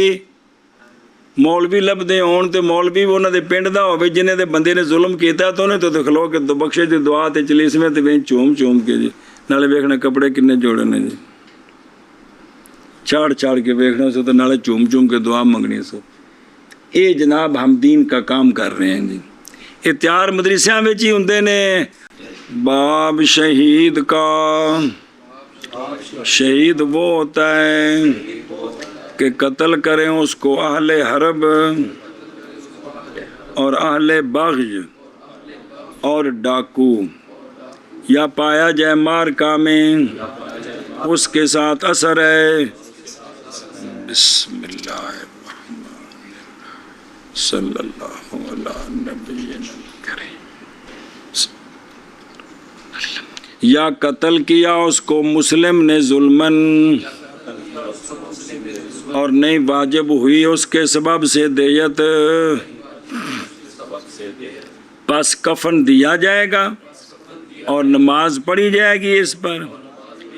مولوی لبدے ہون تے مولوی انہاں دے پنڈ دا ہوئے جنہیں دے بندے نے ظلم کیتا تو انہیں تو دکھلو کہ بخشش دی دعا تے چلیس میں تے بین چوم چوم کے جی نالے ویکھنے کپڑے کنے جوڑے نے جی چاڑ چاڑ کے ویکھنا سو تو نالے چوم چوم کے دعا منگنی سو۔ اے جناب ہم دین کا کام کر رہے ہیں جی، یہ تیار مدرسیاں وچ ہی ہوندے نے۔ باب شہید کا، شہید وہ ہوتا ہے کہ قتل کریں اس کو اہل حرب اور اہل بغض اور ڈاکو، یا پایا جائے مارکا میں اس کے ساتھ اثر ہے۔ بسم اللہ الرحمن الرحیم صلی اللہ علیہ نبینا الکریم۔ یا قتل کیا اس کو مسلم نے ظلمن اور نہیں واجب ہوئی اس کے سبب سے دیت، پس کفن دیا جائے گا اور نماز پڑھی جائے گی اس پر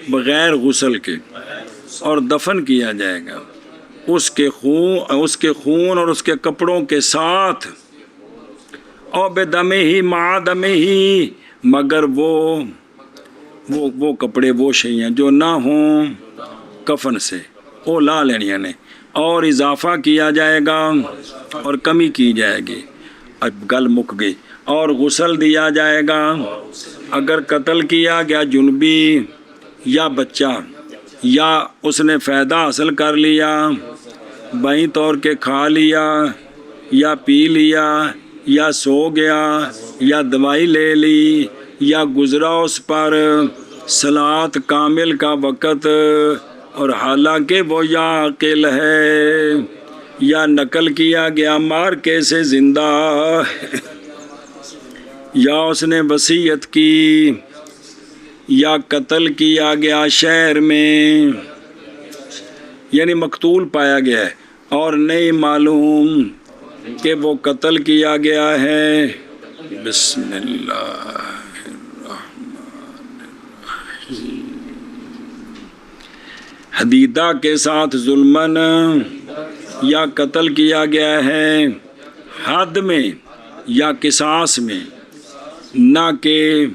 بغیر غسل کے، اور دفن کیا جائے گا اس کے خون اور اس کے کپڑوں کے ساتھ، اور بے دمے ہی مع دمے ہی، مگر وہ کپڑے وہ شیئیں جو نہ ہوں کفن سے، وہ لا لینیاں نے، اور اضافہ کیا جائے گا اور کمی کی جائے گی۔ اب گل مک گئی۔ اور غسل دیا جائے گا اگر قتل کیا گیا جنبی یا بچہ، یا اس نے فائدہ حاصل کر لیا بائیں طور کے، کھا لیا یا پی لیا یا سو گیا یا دوائی لے لی یا گزرا اس پر صلاۃ کامل کا وقت اور حالانکہ وہ یا عاقل ہے، یا نقل کیا گیا مارکے سے زندہ، یا اس نے وصیت کی، یا قتل کیا گیا شہر میں یعنی مقتول پایا گیا ہے اور نہیں معلوم کہ وہ قتل کیا گیا ہے۔ بسم اللہ حدیدہ کے ساتھ ظلمن، یا قتل کیا گیا ہے حد میں یا قصاص میں، نہ کہ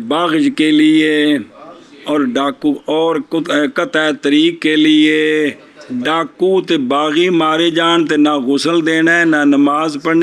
باغج کے لیے اور ڈاکو اور قطع طریق کے لیے۔ ڈاکو تے باغی مارے جان تے نہ غسل دینا ہے نہ نماز پڑھنی